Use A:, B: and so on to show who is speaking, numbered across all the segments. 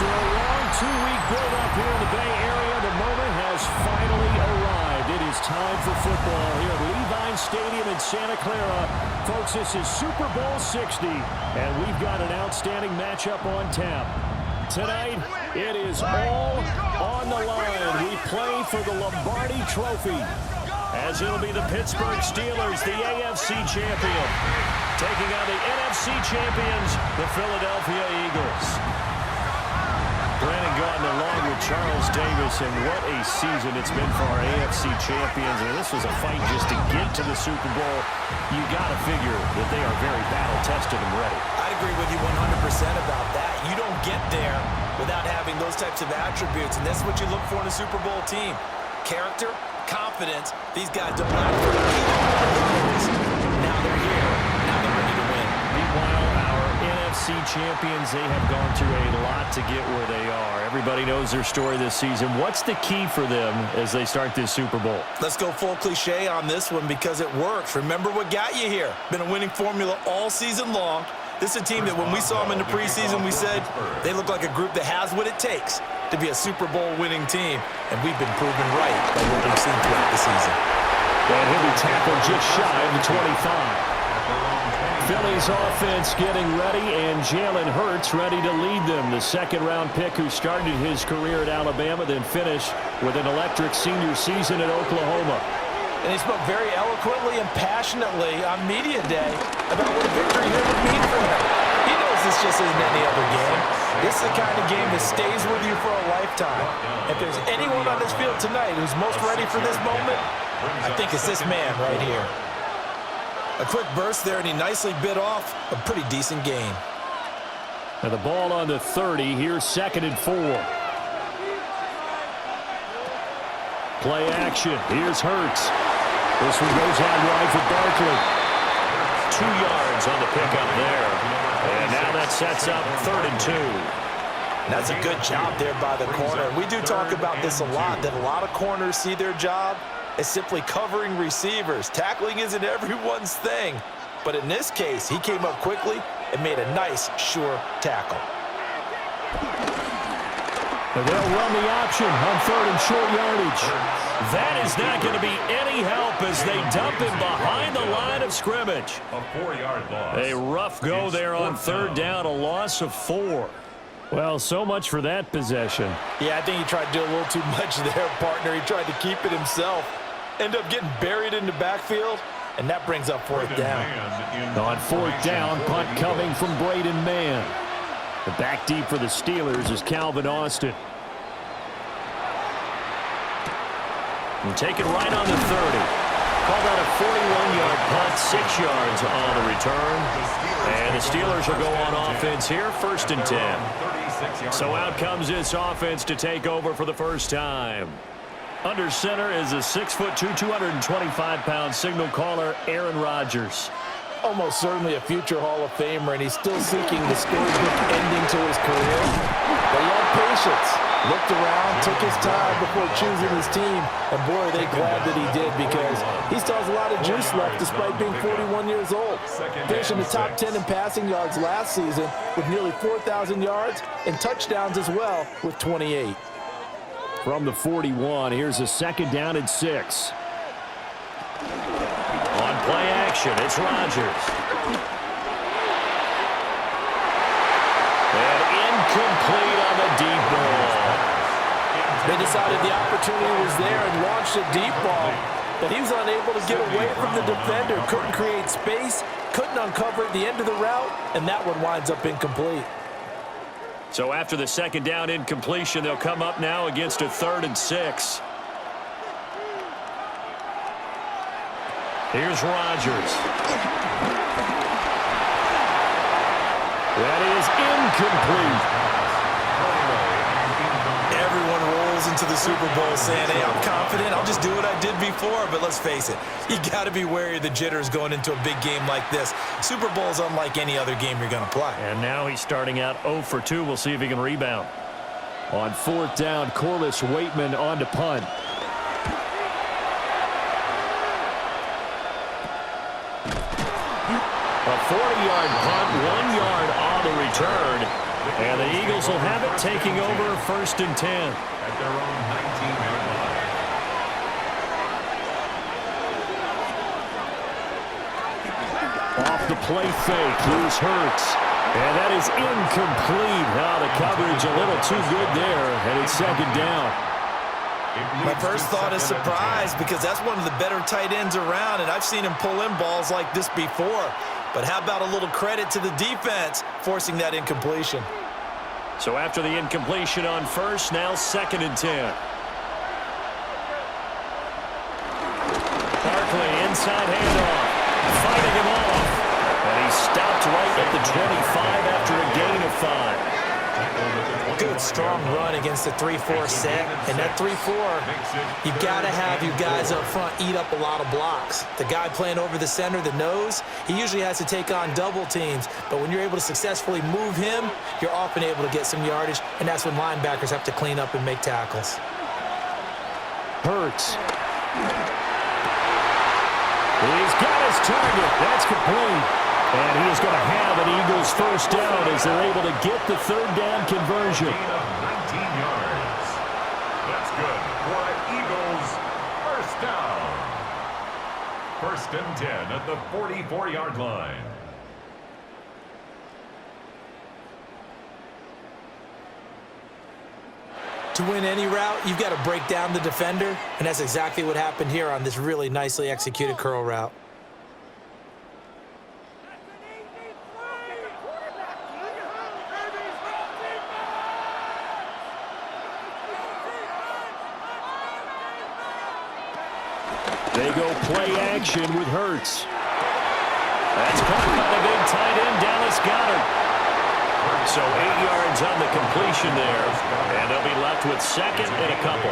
A: After a long two-week build-up here in the Bay Area, the moment has finally arrived. It is time for football here at Levine Stadium in Santa Clara. Folks, this is Super Bowl 60, and we've got an outstanding matchup on tap. Tonight, it is all on the line. We play for the Lombardi Trophy, as it'll be the Pittsburgh Steelers, the AFC champion, taking on the NFC champions, the Philadelphia Eagles. Brandon Gaudin along with Charles Davis, and what a season it's been for our AFC champions. And this was a fight just to get to the Super Bowl. You got to figure that they are very battle-tested and ready.
B: I'd agree with you 100% about that. You don't get there without having those types of attributes, and that's what you look for in a Super Bowl team. Character, confidence. These guys don't lack for either. Now they're here. Now they're ready to win.
A: Meanwhile, our NFC champions, they have gone through a lot to get where they are. Everybody knows their story this season. What's the key for them as they start this Super Bowl?
B: Let's go full cliche on this one because it works. Remember what got you here. Been a winning formula all season long. This is a team that when we saw them in the preseason, we said they look like a group that has what it takes to be a Super Bowl winning team. And we've been proven right by what we've seen throughout the season.
A: And he'll be tackled just shy of the 25. Philly's offense getting ready, and Jalen Hurts ready to lead them. The second-round pick who started his career at Alabama, then finished with an electric senior season at Oklahoma.
B: And he spoke very eloquently and passionately on Media Day about what a victory here would mean for him. He knows this just isn't any other game. This is the kind of game that stays with you for a lifetime. If there's anyone on this field tonight who's most ready for this moment, I think it's this man right here. A quick burst there, and he nicely bit off a pretty decent gain.
A: And the ball on the 30. Here's 2nd and 4. Play action. Here's Hurts. This one goes out wide for Barkley. 2 yards on the pickup there. And now that sets up 3rd and 2.
B: That's a good job there by the corner. We do talk about this a lot, that a lot of corners see their job as simply covering receivers. Tackling isn't everyone's thing. But in this case, he came up quickly and made a nice, sure tackle.
A: And they'll run the option on 3rd and short yardage. That is not going to be any help as they dump him behind the line of scrimmage.
C: A 4-yard loss.
A: A rough go there on 3rd down, a loss of 4. Well, so much for that possession.
B: Yeah, I think he tried to do a little too much there, partner. He tried to keep it himself. End up getting buried in the backfield, and that brings up 4th down.
A: On 4th down, punt coming from Braden Mann. The back deep for the Steelers is Calvin Austin. And take it right on the 30. Called out a 41-yard punt, 6 yards on the return. And the Steelers will go on offense here, 1st and 10. So out comes this offense to take over for the first time. Under center is a 6'2", 225-pound signal caller, Aaron Rodgers.
B: Almost certainly a future Hall of Famer, and he's still seeking the storybook ending to his career. But he had patience, looked around, took his time before choosing his team, and boy, are they glad that he did because he still has a lot of juice left despite being 41 years old. Finishing the top 10 in passing yards last season with nearly 4,000 yards and touchdowns as well with 28.
A: From the 41, here's a 2nd down and 6. On play action, it's Rodgers. And incomplete on the deep ball.
B: They decided the opportunity was there and launched a deep ball, but he was unable to get away from the defender. Couldn't create space, couldn't uncover at the end of the route, and that one winds up incomplete.
A: So after the 2nd down incompletion, they'll come up now against a 3rd and 6. Here's Rodgers. That is incomplete.
B: Everyone rolls into the Super Bowl saying, hey, I'm confident, I'll just do what I did before. But let's face it, you got to be wary of the jitters going into a big game like this. Super Bowl is unlike any other game you're going to play.
A: And now he's starting out 0 for 2. We'll see if he can rebound. On 4th down, Corliss Waitman on to punt. A 40-yard punt, 1 yard on the return. And the Eagles will have it, taking over 1st and 10.
C: At their own 19-yard line.
A: Off the play fake, here's Hurts. And that is incomplete. Now the coverage a little too good there, and it's 2nd down.
B: My first thought is surprise, because that's one of the better tight ends around, and I've seen him pull in balls like this before. But how about a little credit to the defense forcing that incompletion?
A: So after the incompletion on 1st, now 2nd and 10. Barkley, inside handoff, fighting him off. And he's stopped right at the 25 after a gain of 5.
B: Good, strong run against the 3-4 set. And that 3-4, you've got to have you guys up front eat up a lot of blocks. The guy playing over the center, the nose, he usually has to take on double teams. But when you're able to successfully move him, you're often able to get some yardage, and that's when linebackers have to clean up and make tackles.
A: Hurts. He's got his target. That's complete. And he is going to have an Eagles 1st down as they're able to get the 3rd down conversion.
C: Gain of 19 yards. That's good for Eagles 1st down. 1st and 10 at the 44-yard line.
B: To win any route, you've got to break down the defender, and that's exactly what happened here on this really nicely executed curl route.
A: They go play action with Hurts. That's caught by the big tight end, Dallas Goedert. So 8 yards on the completion there, and they'll be left with 2nd and a couple.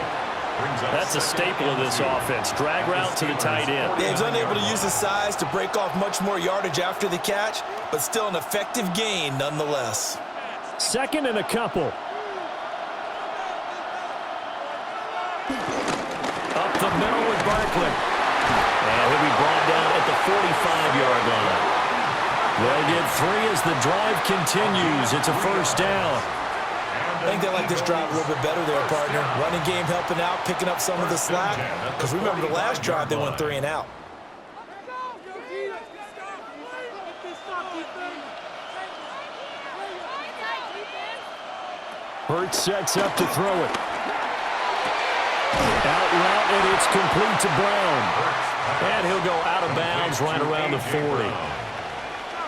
A: That's a staple of this offense. Drag route to the tight end.
B: Yeah, he's unable to use his size to break off much more yardage after the catch, but still an effective gain nonetheless.
A: 2nd and a couple. Up the middle with Barkley. And he'll be brought down at the 45-yard line. They'll get 3 as the drive continues. It's a 1st down.
B: I think they like this drive a little bit better there, partner. Running game helping out, picking up some of the slack. Because remember the last drive, they went 3 and out.
A: Hurts sets up to throw it. Out route, and it's complete to Brown. And he'll go out of bounds right around the 40.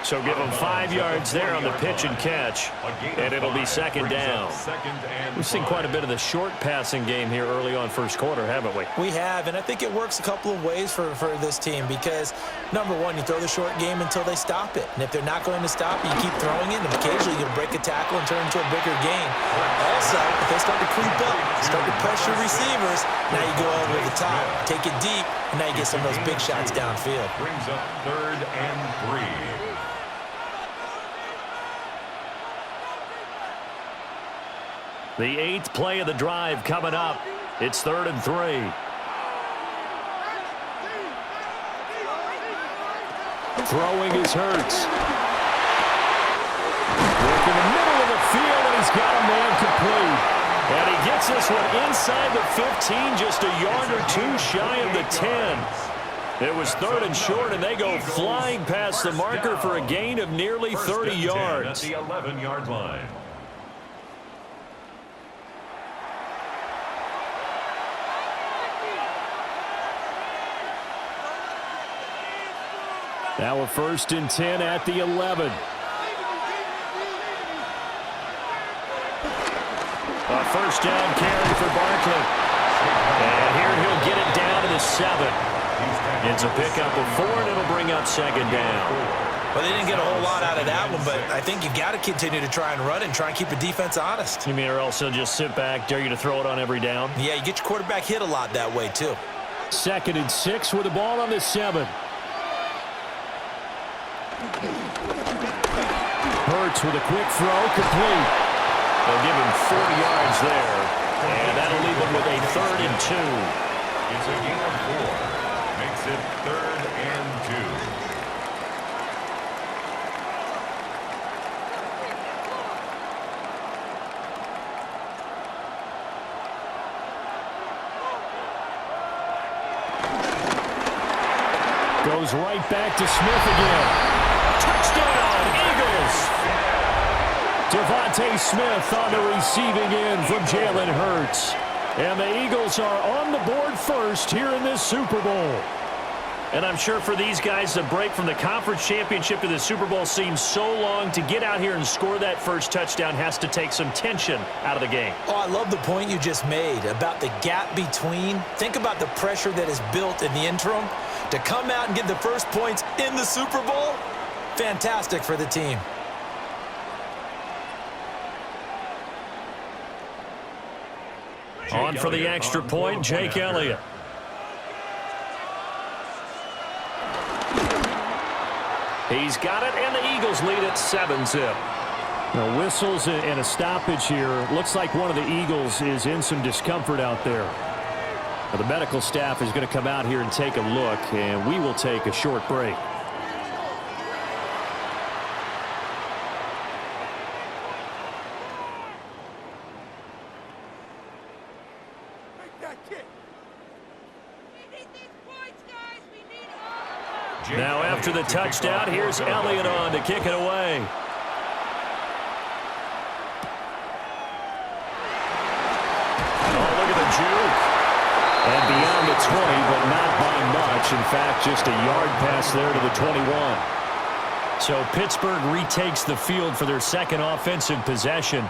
A: So give him 5 yards there on the pitch and catch, and it'll be 2nd down. We've seen quite a bit of the short passing game here early on 1st quarter, haven't we?
B: We have, and I think it works a couple of ways for this team because, number one, you throw the short game until they stop it. And if they're not going to stop it, you keep throwing it, and occasionally you'll break a tackle and turn into a bigger gain. Also, if they start to creep up, start to pressure receivers, now you go over the top, take it deep, and now you get some of those big shots downfield.
C: Brings up 3rd and 3.
A: The 8th play of the drive coming up. It's 3rd and 3. Throwing is Hurts. Work in the middle of the field, and he's got a man complete. And he gets this one inside the 15, just a yard or 2 shy of the 10. It was 3rd and short, and they go flying past the marker for a gain of nearly 30 yards.
C: At the 11-yard line.
A: Now a 1st and 10 at the 11. A 1st down carry for Barkley. And here he'll get it down to the 7. It's a pickup of 4, and it'll bring up 2nd down.
B: Well, they didn't get a whole lot out of that one, but I think you've got to continue to try and run and try and keep the defense honest.
A: You mean or else he'll just sit back, dare you to throw it on every down?
B: Yeah, you get your quarterback hit a lot that way, too.
A: 2nd and 6 with the ball on the 7. Hurts with a quick throw, complete. They'll give him 40 yards there, and that'll leave him with a 3rd and 2.
C: It's a gain of 4. Makes it 3rd and 2.
A: Goes right back to Smith again. Touchdown, Eagles! Devontae Smith on the receiving end from Jalen Hurts. And the Eagles are on the board first here in this Super Bowl.
D: And I'm sure for these guys, the break from the conference championship to the Super Bowl seems so long. To get out here and score that first touchdown has to take some tension out of the game.
B: Oh, I love the point you just made about the gap between. Think about the pressure that is built in the interim. To come out and get the first points in the Super Bowl, fantastic for the team.
D: On for the extra point, Jake Elliott. He's got it, and the Eagles lead it 7-zip.
A: Now, whistles and a stoppage here. Looks like one of the Eagles is in some discomfort out there. Now, the medical staff is going to come out here and take a look, and we will take a short break.
D: Now after the touchdown, here's Elliott on to kick it away. Oh, look at the juke.
A: And beyond the 20, but not by much. In fact, just a yard pass there to the 21.
D: So Pittsburgh retakes the field for their second offensive possession.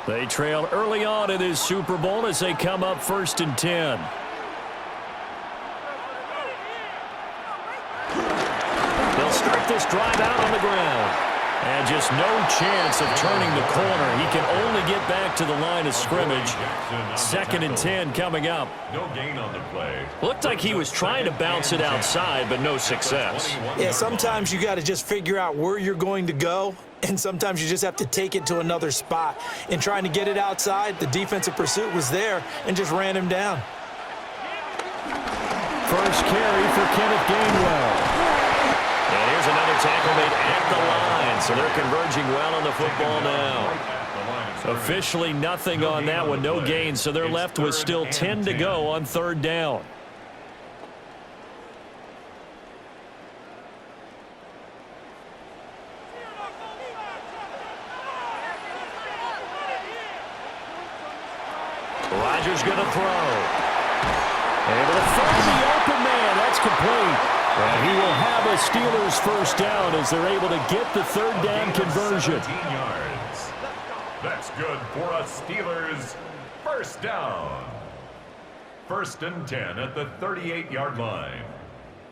D: They trail early on in this Super Bowl as they come up 1st and 10. Start this drive out on the ground. And just no chance of turning the corner. He can only get back to the line of scrimmage. 2nd and 10 coming up.
C: No gain on the play.
D: Looked like he was trying to bounce it outside, but no success.
B: Yeah, sometimes you got to just figure out where you're going to go, and sometimes you just have to take it to another spot. In trying to get it outside, the defensive pursuit was there and just ran him down.
A: First carry for Kenneth Gainwell.
D: And here's another tackle made at the line. So they're converging well on the football now. Officially nothing on that one, no gain. So they're left with still 10 to go on 3rd down. Rodgers going to throw. Able to find the open man. That's complete. And he will have a Steelers first down as they're able to get the 3rd down conversion.
C: 17 yards. That's good for a Steelers first down. 1st and 10 at the 38-yard line.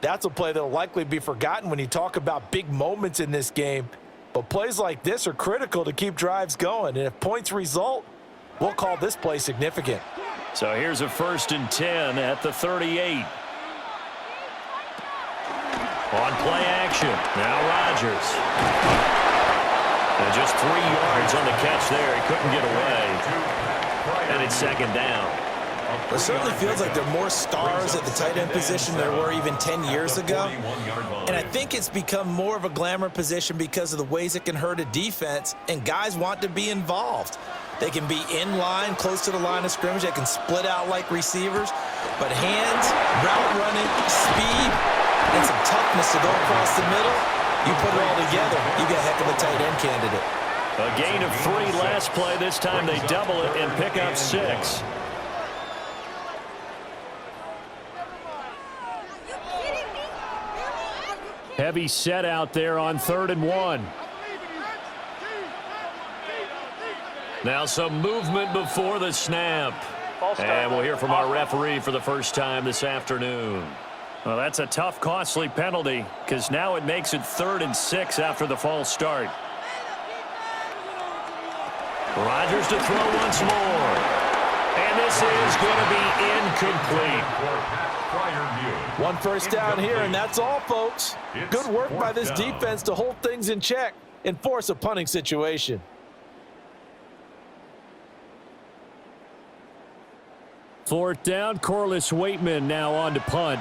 B: That's a play that will likely be forgotten when you talk about big moments in this game. But plays like this are critical to keep drives going. And if points result, we'll call this play significant.
D: So here's a 1st and 10 at the 38. On play action, now Rodgers. And just 3 yards on the catch there. He couldn't get away. And it's 2nd down.
B: It certainly feels like there are more stars at the tight end position than there were even 10 years ago. And I think it's become more of a glamour position because of the ways it can hurt a defense, and guys want to be involved. They can be in line, close to the line of scrimmage. They can split out like receivers. But hands, route running, speed, and some toughness to go across the middle, you put it all together, you get a heck of a tight end candidate.
D: A gain of 3 last play. This time they double it and pick up 6.
A: Heavy set out there on 3rd and 1.
D: Now some movement before the snap. And we'll hear from our referee for the first time this afternoon. Well, that's a tough, costly penalty because now it makes it 3rd and 6 after the false start. Rodgers to throw once more. And this is going to be incomplete.
B: 1 first down here, and that's all, folks. Good work by this defense to hold things in check and force a punting situation.
A: 4th down, Corliss Waitman now on to punt.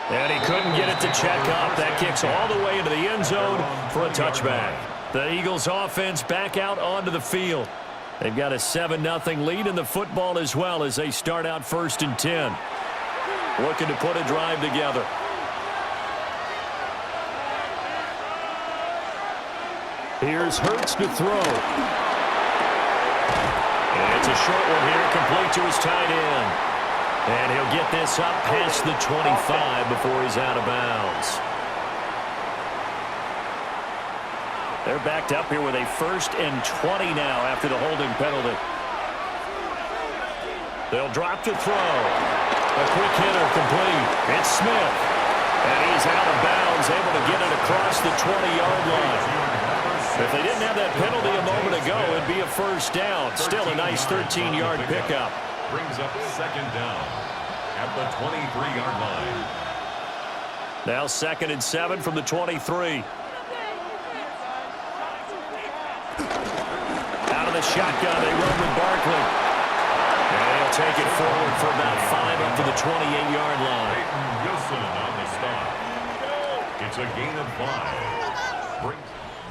D: And he couldn't get it to check up. That kicks all the way into the end zone for a touchback. The Eagles offense back out onto the field. They've got a 7-0 lead in the football as well as they start out 1st and 10. Looking to put a drive together. Here's Hurts to throw. And it's a short one here, complete to his tight end. And he'll get this up past the 25 before he's out of bounds. They're backed up here with a 1st and 20 now after the holding penalty. They'll drop to throw. A quick hitter complete. It's Smith. And he's out of bounds, able to get it across the 20-yard line. If they didn't have that penalty a moment ago, it'd be a 1st down. Still a nice 13-yard pickup.
C: Brings up 2nd down at the 23-yard line.
D: Now 2nd and 7 from the 23. Out of the shotgun, they run with Barkley. And they'll take it forward for about 5 up to the 28-yard line.
C: Wilson on the stop. It's a gain of 5.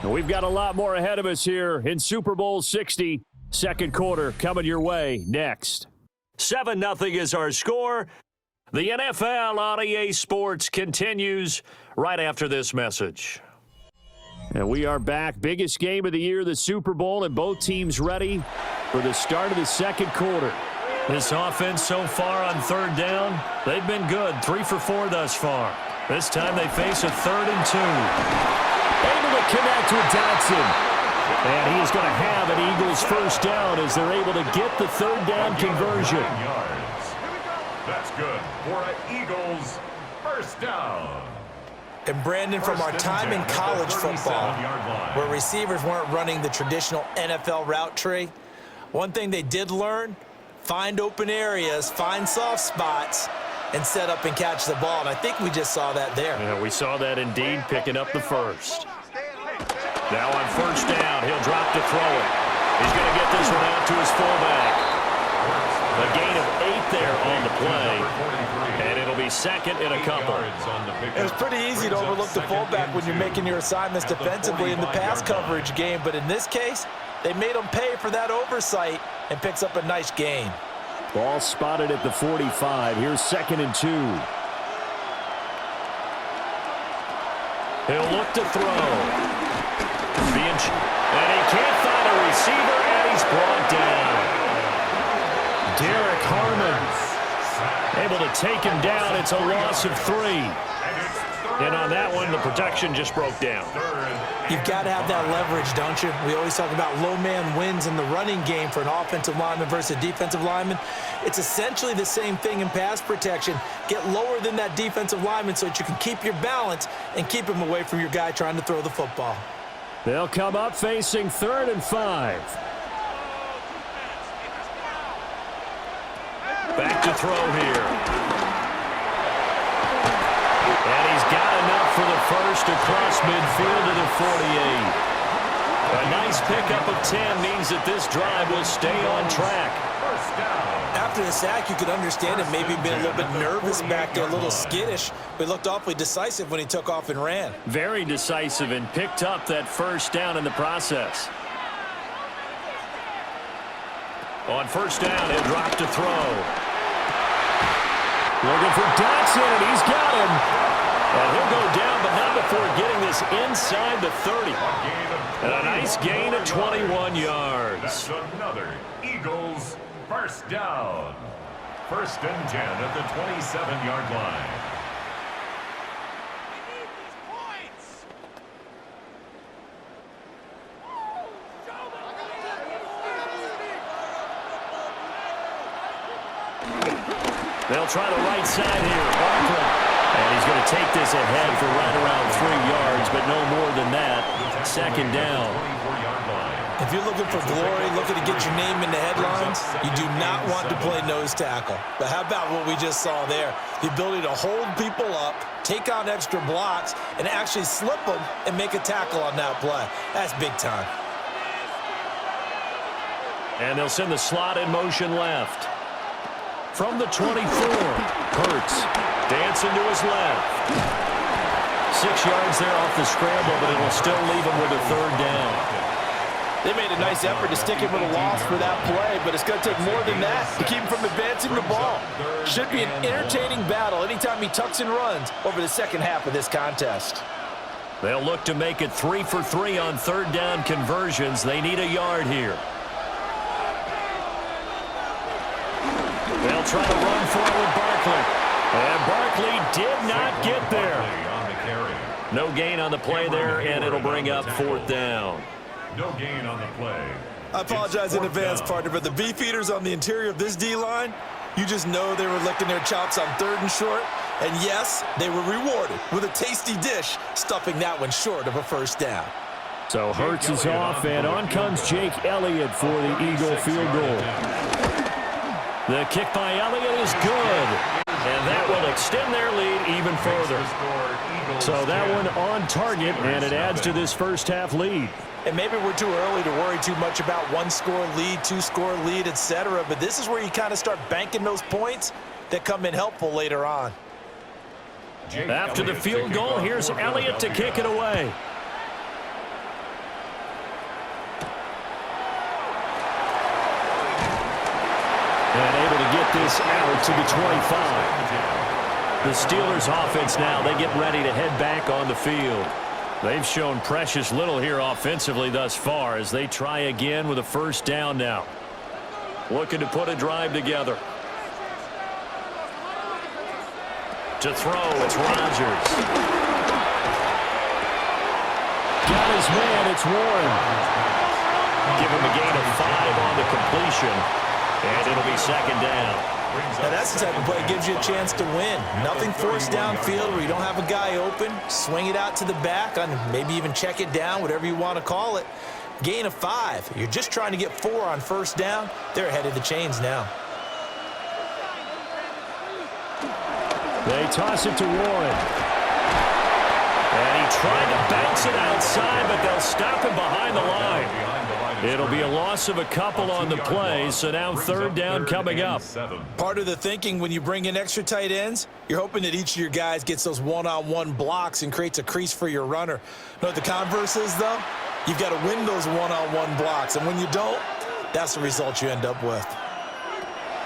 A: We've got a lot more ahead of us here in Super Bowl 60. Second quarter coming your way next.
D: 7-0 is our score. The NFL on EA Sports continues right after this message.
A: And we are back. Biggest game of the year, the Super Bowl, and both teams ready for the start of the second quarter.
D: This offense so far on 3rd down, they've been good. 3 for 4 thus far. This time they face a 3rd and 2.
A: Able to connect with Dotson. And he is going to have an Eagles 1st down as they're able to get the 3rd down conversion.
C: That's good for an Eagles 1st down.
B: And Brandon, from our time in college football, where receivers weren't running the traditional NFL route tree, one thing they did learn, find open areas, find soft spots, and set up and catch the ball. And I think we just saw that there.
D: Yeah, we saw that indeed, picking up the 1st. Now on 1st down, he'll drop to throw it. He's going to get this one out to his fullback. A gain of 8 there on the play. And it'll be 2nd and a couple.
B: It's pretty easy to overlook the fullback when you're making your assignments defensively in the pass coverage game. But in this case, they made him pay for that oversight and picks up a nice gain.
A: Ball spotted at the 45. Here's 2nd and 2.
D: He'll look to throw. And he can't find a receiver, and he's brought down. Derek Harmon able to take him down. It's a loss of 3. And on that one, the protection just broke down.
B: You've got to have that leverage, don't you? We always talk about low man wins in the running game for an offensive lineman versus a defensive lineman. It's essentially the same thing in pass protection. Get lower than that defensive lineman so that you can keep your balance and keep him away from your guy trying to throw the football.
A: They'll come up facing 3rd and 5.
D: Back to throw here. And he's got enough for the 1st across midfield to the 48. A nice pickup of 10 means that this drive will stay on track.
B: After the sack, you could understand him maybe being a little bit nervous back there, a little skittish, but looked awfully decisive when he took off and ran.
D: Very decisive and picked up that 1st down in the process. On 1st down, he'll drop to throw.
A: Looking for Dotson, and he's got him.
D: And he'll go down, but not before getting this inside the 30. And a nice gain of 21 yards.
C: That's another Eagles 1st down. 1st and 10 at the 27-yard line.
D: They'll try the right side here. Barkley. And he's going to take this ahead for right around 3 yards, but no more than that. 2nd down.
B: If you're looking for glory, looking to get your name in the headlines, you do not want to play nose tackle. But how about what we just saw there? The ability to hold people up, take on extra blocks, and actually slip them and make a tackle on that play. That's big time.
D: And they'll send the slot in motion left. From the 24, Hurts dancing to his left. 6 yards there off the scramble, but it'll still leave him with a third down.
B: They made a nice effort to stick him with a loss for that play, but it's going to take more than that to keep him from advancing the ball. Should be an entertaining battle anytime he tucks and runs over the second half of this contest.
D: They'll look to make it 3 for 3 on third down conversions. They need a yard here. They'll try to run for it with Barkley. And Barkley did not get there. No gain on the play there, and it'll bring up fourth down.
C: No gain on the play.
E: I apologize in advance, partner, but the beefeaters on the interior of this D-line, you just know they were licking their chops on 3rd and short. And yes, they were rewarded with a tasty dish, stuffing that one short of a first down.
A: So Hurts is off, and on comes Jake Elliott for the Eagle field goal. The kick by Elliott is good, and that will extend their lead even further. So that one on target, and it adds to this first half lead.
E: And maybe we're too early to worry too much about 1-score lead, 2-score lead, etc. But this is where you kind of start banking those points that come in helpful later on.
D: After the field goal, here's Elliott to kick it away.
A: And able to get this out to the 25.
D: The Steelers offense now, they get ready to head back on the field. They've shown precious little here offensively thus far as they try again with a first down now. Looking to put a drive together. To throw, it's Rodgers.
A: Got his man, it's Warren.
D: Give him a gain of 5 on the completion, and it'll be second down.
E: Now that's the type of play that gives you a chance to win. Nothing forced downfield where you don't have a guy open. Swing it out to the back, and maybe even check it down, whatever you want to call it. Gain of 5. You're just trying to get 4 on first down. They're ahead of the chains now.
A: They toss it to Warren.
D: And he tried to bounce it outside, but they'll stop him behind the line. It'll be a loss of a couple on the play, so now third down coming up.
E: Part of the thinking when you bring in extra tight ends, you're hoping that each of your guys gets those one-on-one blocks and creates a crease for your runner. You know what the converse is, though? You've got to win those one-on-one blocks, and when you don't, that's the result you end up with.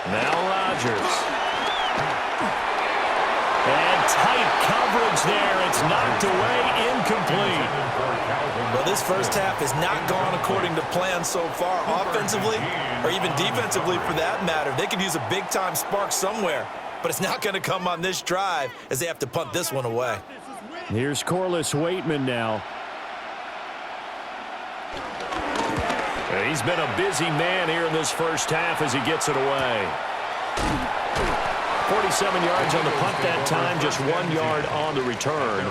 D: Now Rodgers. And tight coverage there. It's knocked away, incomplete.
E: Well, this first half has not gone according to plan so far, offensively or even defensively for that matter. They could use a big-time spark somewhere, but it's not going to come on this drive as they have to punt this one away.
A: Here's Corliss Waitman now.
D: He's been a busy man here in this first half as he gets it away. 47 yards on the punt that time, just 1 yard on the return.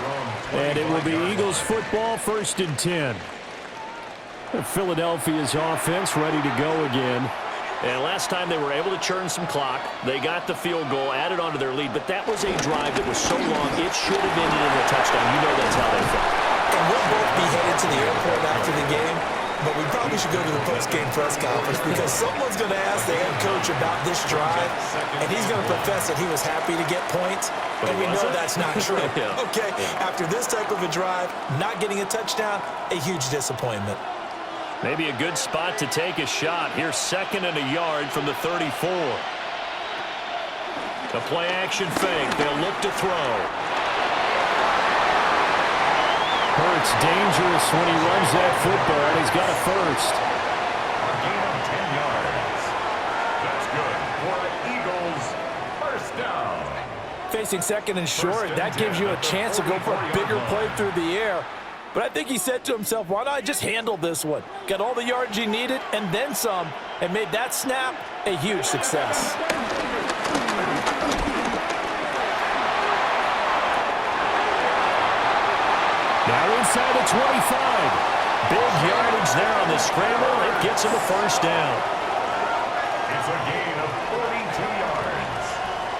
A: And it will be Eagles football, 1st and 10. Philadelphia's offense ready to go again.
D: And last time they were able to churn some clock. They got the field goal, added on to their lead, but that was a drive that was so long, it should have ended in a touchdown. You know that's how they felt.
E: And we'll both be headed to the airport after the game, but we probably should go to the post-game press conference because someone's going to ask the head coach about this drive, and he's going to profess that he was happy to get points, and we know that's not true. Okay, after this type of a drive, not getting a touchdown, a huge disappointment.
D: Maybe a good spot to take a shot. Here's 2nd and a yard from the 34. The play-action fake. They'll look to throw.
A: Hurts dangerous when he runs that football, and he's got a first.
C: A gain of 10 yards. That's good for the Eagles. First down.
E: Facing 2nd and short, that gives you a chance to go for a bigger play through the air. But I think he said to himself, why not just handle this one? Got all the yards he needed and then some, and made that snap a huge success.
A: Now inside the 25.
D: Big yardage there on the scramble. It gets him a first down.
C: It's a gain of 42 yards.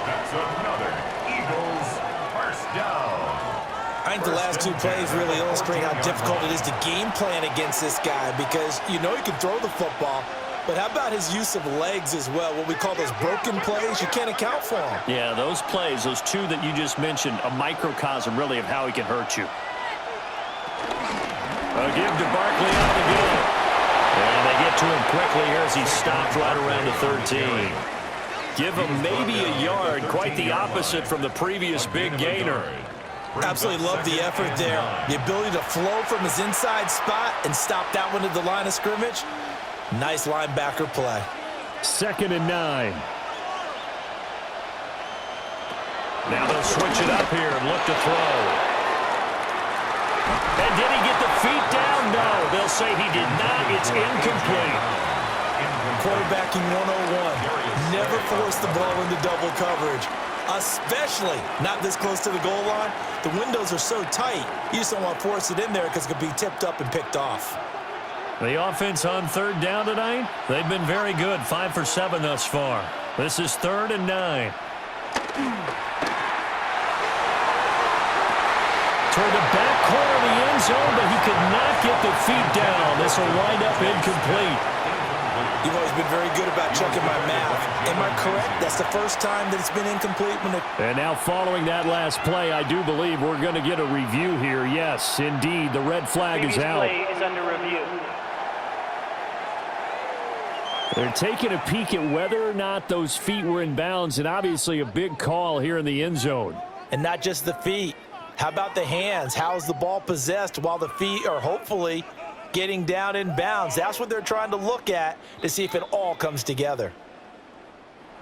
C: That's another Eagles first down.
E: I think the last 2 plays really illustrate how difficult it is to game plan against this guy because you know he can throw the football, But how about his use of legs as well? What we call those broken plays, you can't account for them.
D: Yeah, those plays, those two that you just mentioned, a microcosm really of how he can hurt you. A give to Barkley on the go. And they get to him quickly here as he stopped right around the 13. Give him maybe a yard, quite the opposite from the previous big gainer.
E: Absolutely love the effort there. The ability to flow from his inside spot and stop that one at the line of scrimmage. Nice linebacker play.
A: 2nd and 9.
D: Now they'll switch it up here and look to throw. And did he get the feet down? No, they'll say he did not. It's incomplete.
E: Quarterbacking 101. Never force the ball into double coverage, especially not this close to the goal line. The windows are so tight, you just don't want to force it in there because it could be tipped up and picked off.
D: The offense on 3rd down tonight, they've been very good, 5 for 7 thus far. This is 3rd and 9. Toward the back corner of the end zone, but he could not get the feet down. This will wind up incomplete.
E: You've always been very good about checking my math. Am I correct? That's the first time that it's been incomplete.
A: And now following that last play, I do believe we're going to get a review here. Yes, indeed, the red flag is out.
F: Play is under review.
A: They're taking a peek at whether or not those feet were in bounds, and obviously a big call here in the end zone.
E: And not just the feet. How about the hands? How's the ball possessed while the feet are hopefully getting down in bounds? That's what they're trying to look at to see if it all comes together.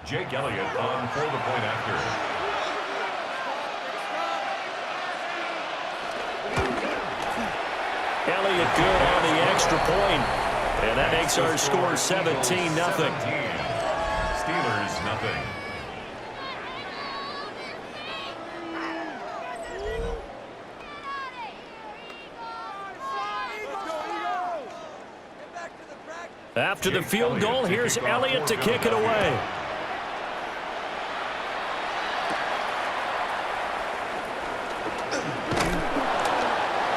C: Jake Elliott on for the point after.
D: Elliott good on the extra point. And that makes our score 17-0.
C: Steelers nothing.
D: After the field goal, here's Elliott to kick it away.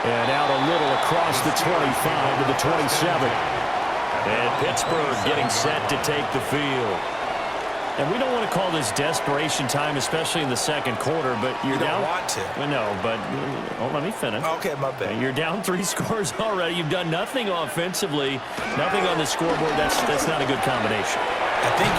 A: And out a little across the 25 to the 27.
D: And Pittsburgh getting set to take the field.
A: And we don't want to call this desperation time, especially in the second quarter, but you're down.
E: You don't want to.
A: I know, but let me finish.
E: Okay, my bad.
A: You're down 3 scores already. You've done nothing offensively, nothing on the scoreboard. That's not a good combination.
E: I think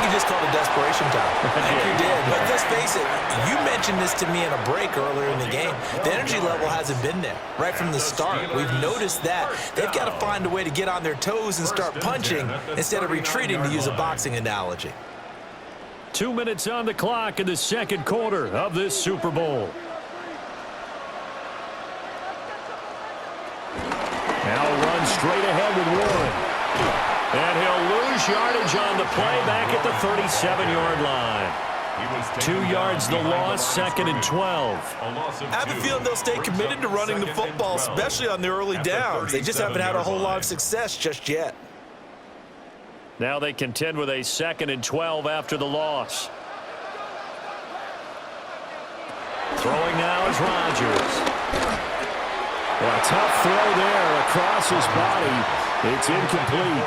E: you just called it desperation time. I think you did. But let's face it, you mentioned this to me in a break earlier in the game. The energy level hasn't been there right from the start. We've noticed that. They've got to find a way to get on their toes and start punching instead of retreating, to use a boxing analogy.
A: 2 minutes on the clock in the second quarter of this Super Bowl. Now run straight ahead with Warren. And he'll lose yardage on the play back at the 37-yard line. 2 yards the loss, 2nd and 12.
E: I have a feeling they'll stay committed to running the football, especially on the early downs. They just haven't had a whole lot of success just yet.
D: Now they contend with a 2nd and 12 after the loss. Throwing now is Rodgers.
A: Well, a tough throw there across his body. It's incomplete.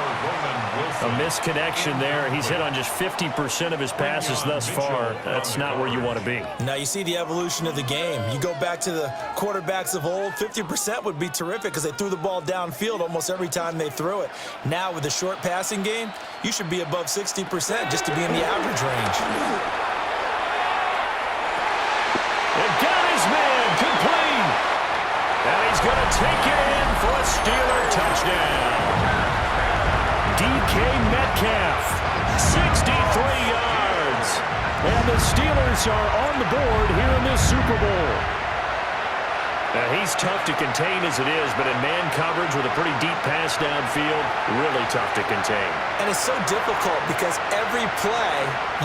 D: A misconnection there. He's hit on just 50% of his passes thus far. That's not where you want to be.
E: Now you see the evolution of the game. You go back to the quarterbacks of old, 50% would be terrific because they threw the ball downfield almost every time they threw it. Now with the short passing game, you should be above 60% just to be in the average range.
D: It got his man complete. And he's going to take it in for a Steeler touchdown. DK Metcalf, 63 yards. And the Steelers are on the board here in this Super Bowl. Now, he's tough to contain as it is, but in man coverage with a pretty deep pass downfield, really tough to contain.
E: And it's so difficult because every play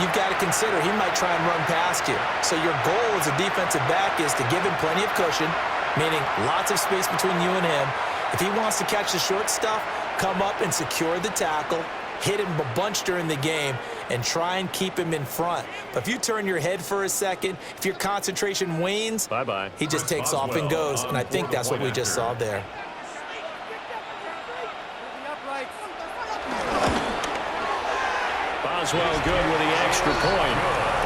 E: you've got to consider he might try and run past you. So your goal as a defensive back is to give him plenty of cushion, meaning lots of space between you and him. If he wants to catch the short stuff, come up and secure the tackle, hit him a bunch during the game, and try and keep him in front. But if you turn your head for a second, if your concentration wanes,
D: bye-bye.
E: He just takes off and goes, and I think that's what we just saw there.
D: Boswell good with the extra point,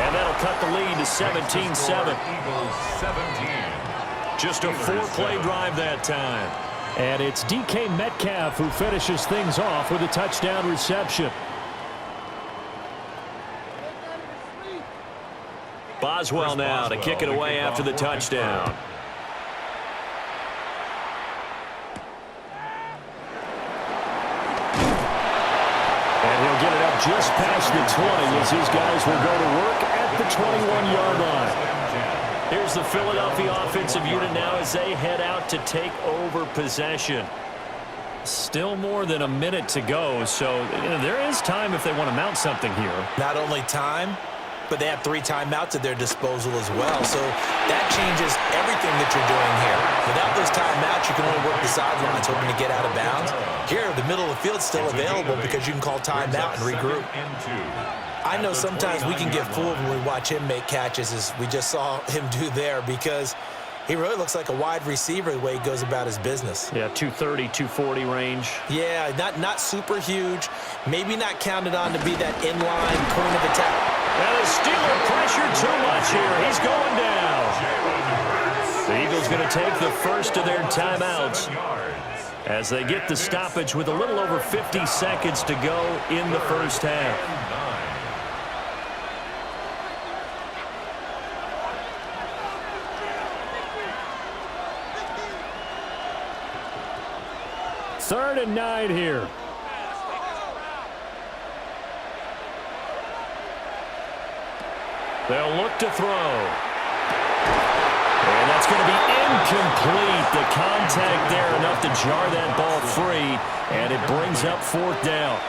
D: and that'll cut the lead to 17-7.
C: Eagles 17.
D: Just a 4-play drive that time.
A: And it's DK Metcalf who finishes things off with a touchdown reception.
D: Boswell now to kick it away after the touchdown. And he'll get it up just past the 20 as his guys will go to work at the 21-yard line. Here's the Philadelphia offensive unit now as they head out to take over possession. Still more than a minute to go, so there is time if they want to mount something here.
E: Not only time, but they have 3 timeouts at their disposal as well. So that changes everything that you're doing here. Without those timeouts, you can only work the sidelines hoping to get out of bounds. Here, the middle of the field's still available because you can call timeout and regroup. I know sometimes we can get fooled when we watch him make catches, as we just saw him do there, because he really looks like a wide receiver the way he goes about his business.
D: Yeah, 230, 240 range.
E: Yeah, not super huge. Maybe not counted on to be that inline point of attack.
D: And the Steeler pressure too much here. He's going down. The Eagles going to take the first of their timeouts as they get the stoppage with a little over 50 seconds to go in the first half.
A: Third and 9 here.
D: They'll look to throw. And that's going to be incomplete. The contact there enough to jar that ball free, and it brings up 4th down.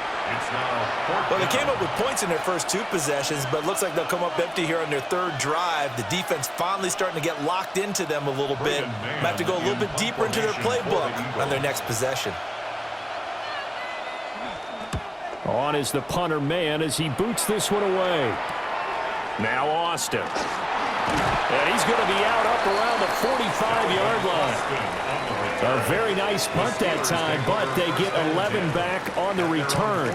E: Well, they came up with points in their first 2 possessions, but it looks like they'll come up empty here on their 3rd drive. The defense finally starting to get locked into them a little bit. Might have to go a little bit deeper into their playbook on their next possession.
A: On is the punter man as he boots this one away.
D: Now Austin. And he's going to be out up around the 45-yard line. A very nice punt that time, but they get 11 back on the return.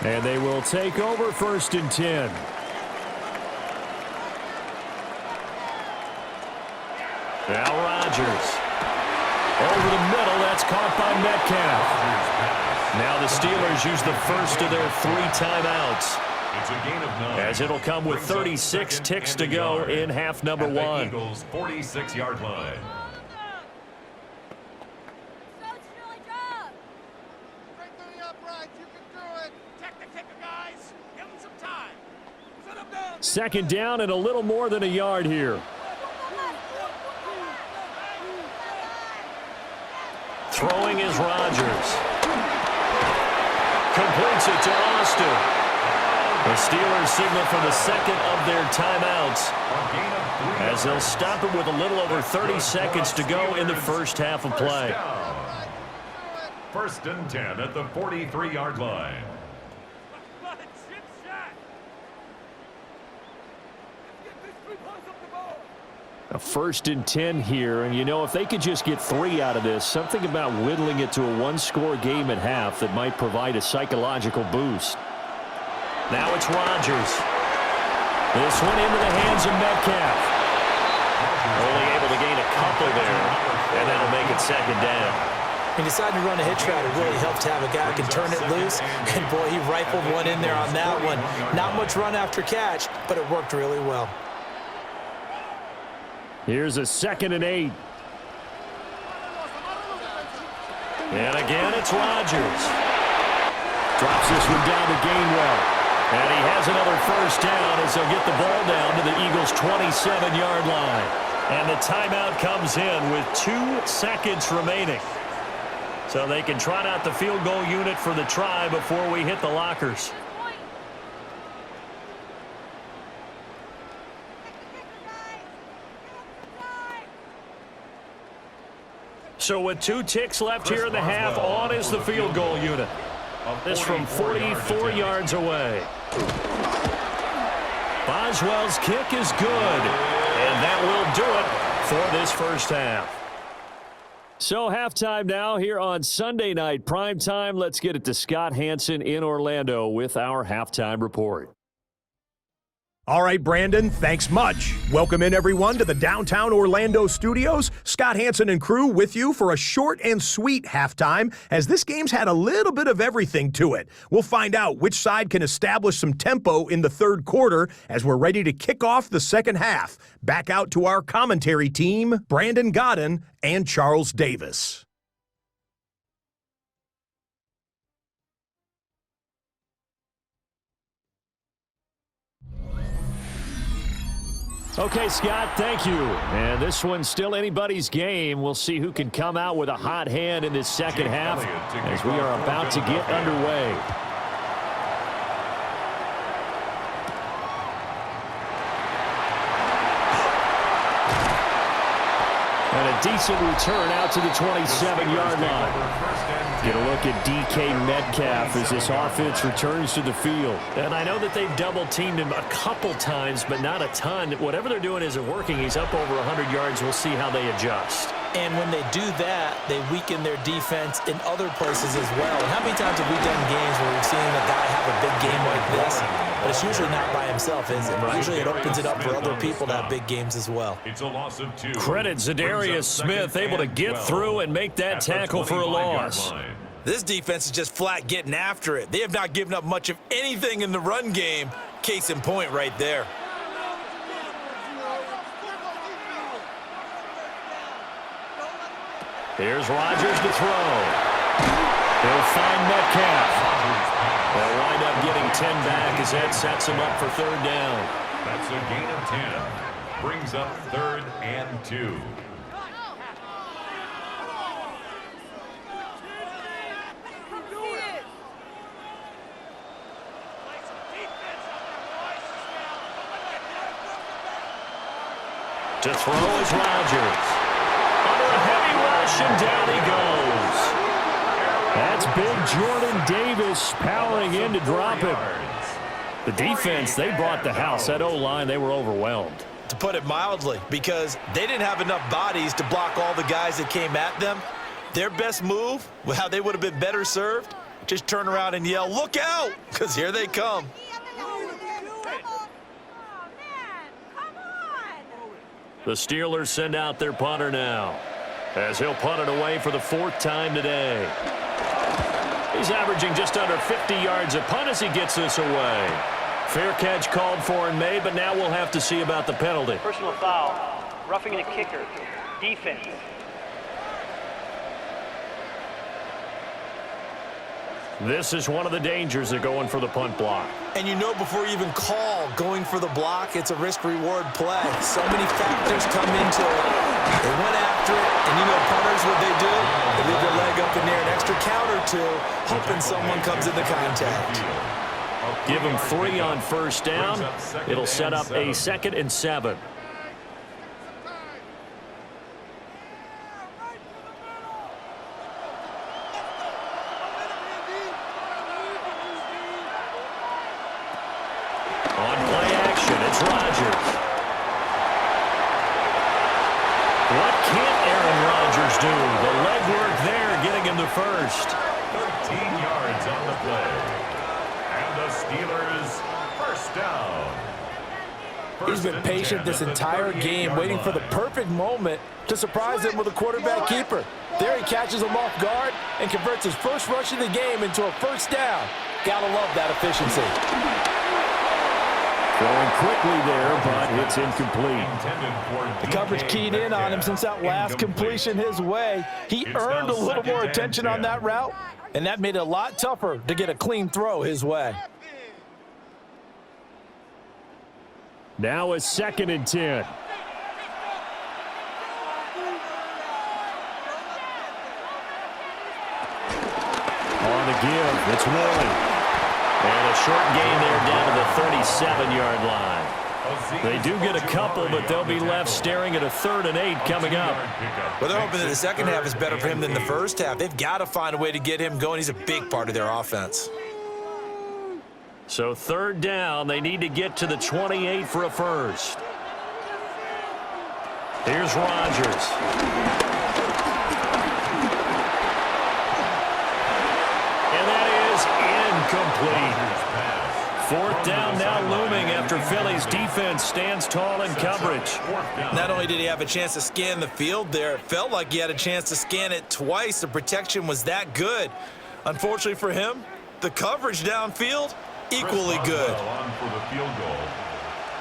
D: And they will take over 1st and 10. Now Rodgers. Over the middle, that's caught by Metcalf. Now the Steelers use the first of their 3 timeouts,
C: It's a gain of 9.
D: as it'll come with 36 ticks to go in half number 1.
C: Eagles 46-yard line.
A: Second down and a little more than a yard here.
D: Throwing is Rodgers. Completes it to Austin. The Steelers signal for the second of their timeouts, as they'll stop it with a little over 30 seconds to go in the first half of play.
C: 1st and 10 at the 43-yard line.
A: A 1st and 10 here, and you know, if they could just get 3 out of this, something about whittling it to a 1-score game at half that might provide a psychological boost.
D: Now it's Rodgers. This one into the hands of Metcalf. Only able to gain a couple there, and that'll make it 2nd down.
E: He decided to run a hitch route. It really helps to have a guy who can turn it loose. And, boy, he rifled one in there on that one. Not much run after catch, but it worked really well.
A: Here's a 2nd and 8.
D: And again, it's Rodgers.
A: Drops this one down to Gainwell.
D: And he has another first down as they'll get the ball down to the Eagles' 27-yard line. And the timeout comes in with 2 seconds remaining. So they can trot out the field goal unit for the try before we hit the lockers. So with 2 ticks left here in the half, on is the field goal unit. This from 44 yards away. Boswell's kick is good, and that will do it for this first half.
A: So halftime now here on Sunday night prime time. Let's get it to Scott Hanson in Orlando with our halftime report.
F: All right, Brandon, thanks much. Welcome in, everyone, to the downtown Orlando studios. Scott Hanson and crew with you for a short and sweet halftime, as this game's had a little bit of everything to it. We'll find out which side can establish some tempo in the third quarter as we're ready to kick off the second half. Back out to our commentary team, Brandon Godden and Charles Davis.
A: Okay, Scott, thank you. And this one's still anybody's game. We'll see who can come out with a hot hand in this second half as we are about to get underway. And a decent return out to the 27-yard line. Get a look at DK Metcalf as this offense returns to the field.
D: And I know that they've double-teamed him a couple times, but not a ton. Whatever they're doing isn't working. He's up over 100 yards. We'll see how they adjust.
E: And when they do that, they weaken their defense in other places as well. And how many times have we done games where we've seen a guy have a big game like this, but it's usually not by himself, is it? Usually it opens it up for other people to have big games as well.
C: It's a loss of 2.
D: Credit Zadarius Smith, able to get through and make that tackle for a loss.
E: This defense is just flat getting after it. They have not given up much of anything in the run game. Case in point right there.
A: Here's Rodgers to throw. He'll find Metcalf. They'll wind up getting 10 back as that sets him up for third down.
C: That's a gain of 10. Brings up 3rd and 2.
A: To throw is Rodgers. Under a heavy rush, and down he goes. That's big Jordan Davis powering in to drop him. The defense, they brought the house. That O-line, they were overwhelmed.
E: To put it mildly, because they didn't have enough bodies to block all the guys that came at them. Their best move, how they would have been better served, just turn around and yell, "Look out!" because here they come.
A: The Steelers send out their punter now, as he'll punt it away for the 4th time today. He's averaging just under 50 yards a punt as he gets this away. Fair catch called for and made, but now we'll have to see about the penalty.
G: Personal foul, roughing the kicker, defense.
A: This is one of the dangers of going for the punt block.
E: And you know before you even call going for the block, it's a risk-reward play. So many factors come into it. They went after it, and you know punters, what they do? They leave their leg up in there an extra count or two, hoping someone comes into contact.
A: Give him 3 on first down. It'll set up a 2nd and 7. On play action, it's Rodgers. What can't Aaron Rodgers do? The legwork there, getting him the first.
C: 13 yards on the play. And the Steelers first down.
E: He's been patient this entire game, waiting for the perfect moment to surprise him with a quarterback keeper. There he catches him off guard and converts his first rush of the game into a first down. Gotta love that efficiency.
A: Throwing quickly there, but it's incomplete.
E: The coverage keyed in on him since that last completion his way. He earned a little more attention on that route, and that made it a lot tougher to get a clean throw his way.
A: Now a 2nd and 10. On the give, it's Woolley. And a short gain there down to the 37-yard line. They do get a couple, but they'll be left staring at a 3rd and 8 coming up.
E: Well, they're hoping that the second half is better for him than the first half. They've got to find a way to get him going. He's a big part of their offense.
A: So 3rd down, they need to get to the 28 for a first. Here's Rodgers.
D: incomplete. Fourth down now looming after Philly's defense stands tall in coverage.
E: Not only did he have a chance to scan the field there, it felt like he had a chance to scan it twice. The protection was that good. Unfortunately for him, the coverage downfield, equally good.
C: On for the field goal,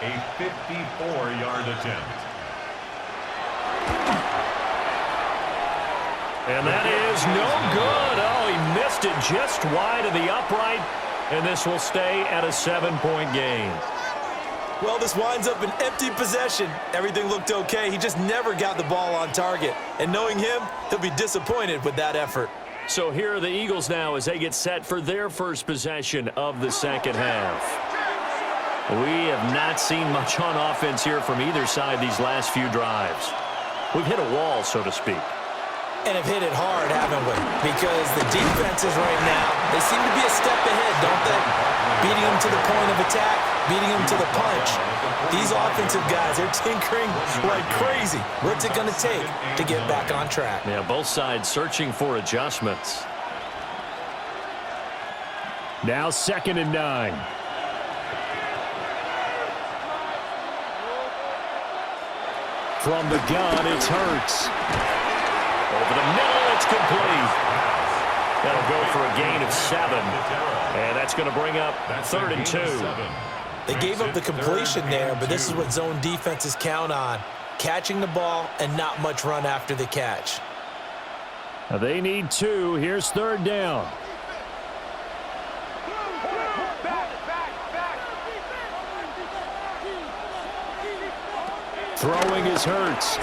C: a 54-yard attempt.
D: And that is no good. Oh, he missed it just wide of the upright. And this will stay at a 7-point game.
E: Well, this winds up an empty possession. Everything looked okay. He just never got the ball on target. And knowing him, he'll be disappointed with that effort.
D: So here are the Eagles now as they get set for their first possession of the second half. We have not seen much on offense here from either side these last few drives. We've hit a wall, so to speak.
E: And have hit it hard, haven't we? Because the defenses right now, they seem to be a step ahead, don't they? Beating them to the point of attack, beating them to the punch. These offensive guys, they're tinkering like crazy. What's it going to take to get back on track?
D: Yeah, both sides searching for adjustments.
A: Now 2nd and 9. From the gun, it's Hurts.
D: Over the middle, it's complete. That'll go for a gain of 7. And that's going to bring up 3rd and 2.
E: They gave up the completion there, but this is what zone defenses count on. Catching the ball and not much run after the catch.
A: Now they need 2. Here's 3rd down. Throwing is Hurts.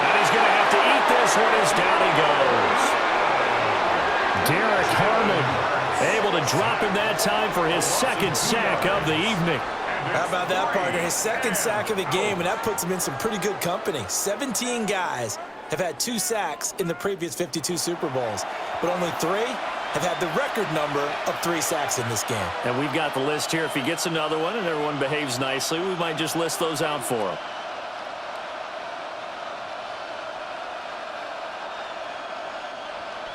D: And he's going to have to eat this one as down he goes.
A: Derek Harmon able to drop him that time for his 2nd sack of the evening.
E: How about that, partner? His 2nd sack of the game, and that puts him in some pretty good company. 17 guys have had 2 sacks in the previous 52 Super Bowls, but only 3 have had the record number of 3 sacks in this game.
D: And we've got the list here. If he gets another one and everyone behaves nicely, we might just list those out for him.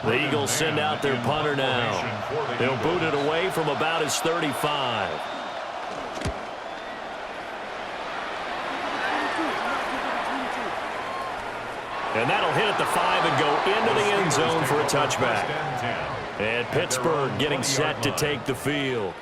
D: The Eagles send out their punter now. They'll boot it away from about his 35. And that'll hit at the 5 and go into the end zone for a touchback. And Pittsburgh getting set to take the field.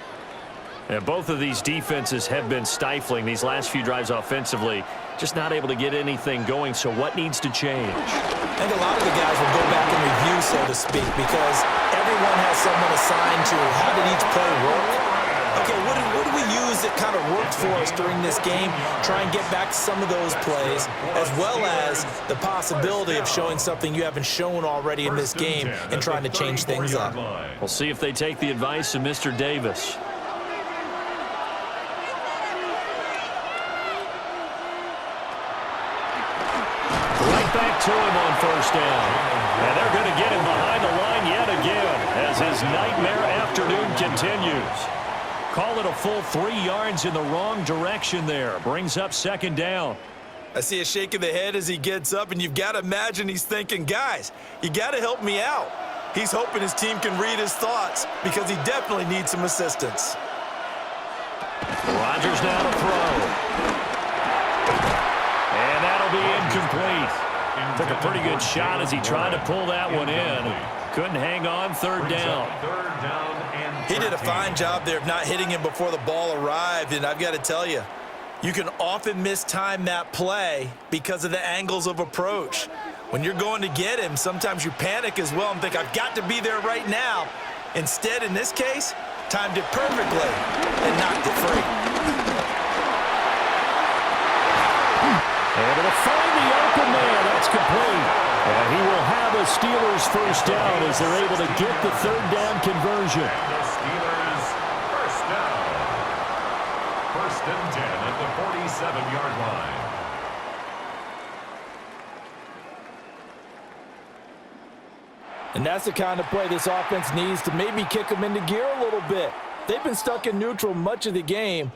D: And both of these defenses have been stifling these last few drives offensively. Just not able to get anything going, so what needs to change?
E: I think a lot of the guys will go back and review, so to speak, because everyone has someone assigned to how did each play work. Okay, what did we use that kind of worked for us during this game? Try and get back to some of those plays, as well as the possibility of showing something you haven't shown already in this game and trying to change things up.
D: We'll see if they take the advice of Mr. Davis. Back to him on 1st down. And they're going to get him behind the line yet again as his nightmare afternoon continues. Call it a full 3 yards in the wrong direction there. Brings up 2nd down.
E: I see a shake of the head as he gets up, and you've got to imagine he's thinking, guys, you got to help me out. He's hoping his team can read his thoughts because he definitely needs some assistance.
D: Rodgers now to throw. And that'll be incomplete. Took a pretty good shot as he tried to pull that one in. Couldn't hang on. 3rd down.
E: He did a fine job there of not hitting him before the ball arrived, and I've got to tell you, you can often mistime that play because of the angles of approach. When you're going to get him, sometimes you panic as well and think, I've got to be there right now. Instead, in this case, timed it perfectly and knocked it free.
A: Able to find the open man. That's complete. And he will have a Steelers 1st down as they're able to get the 3rd down conversion.
C: The Steelers 1st down. 1st and 10 at the 47-yard line.
E: And that's the kind of play this offense needs to maybe kick them into gear a little bit. They've been stuck in neutral much of the game.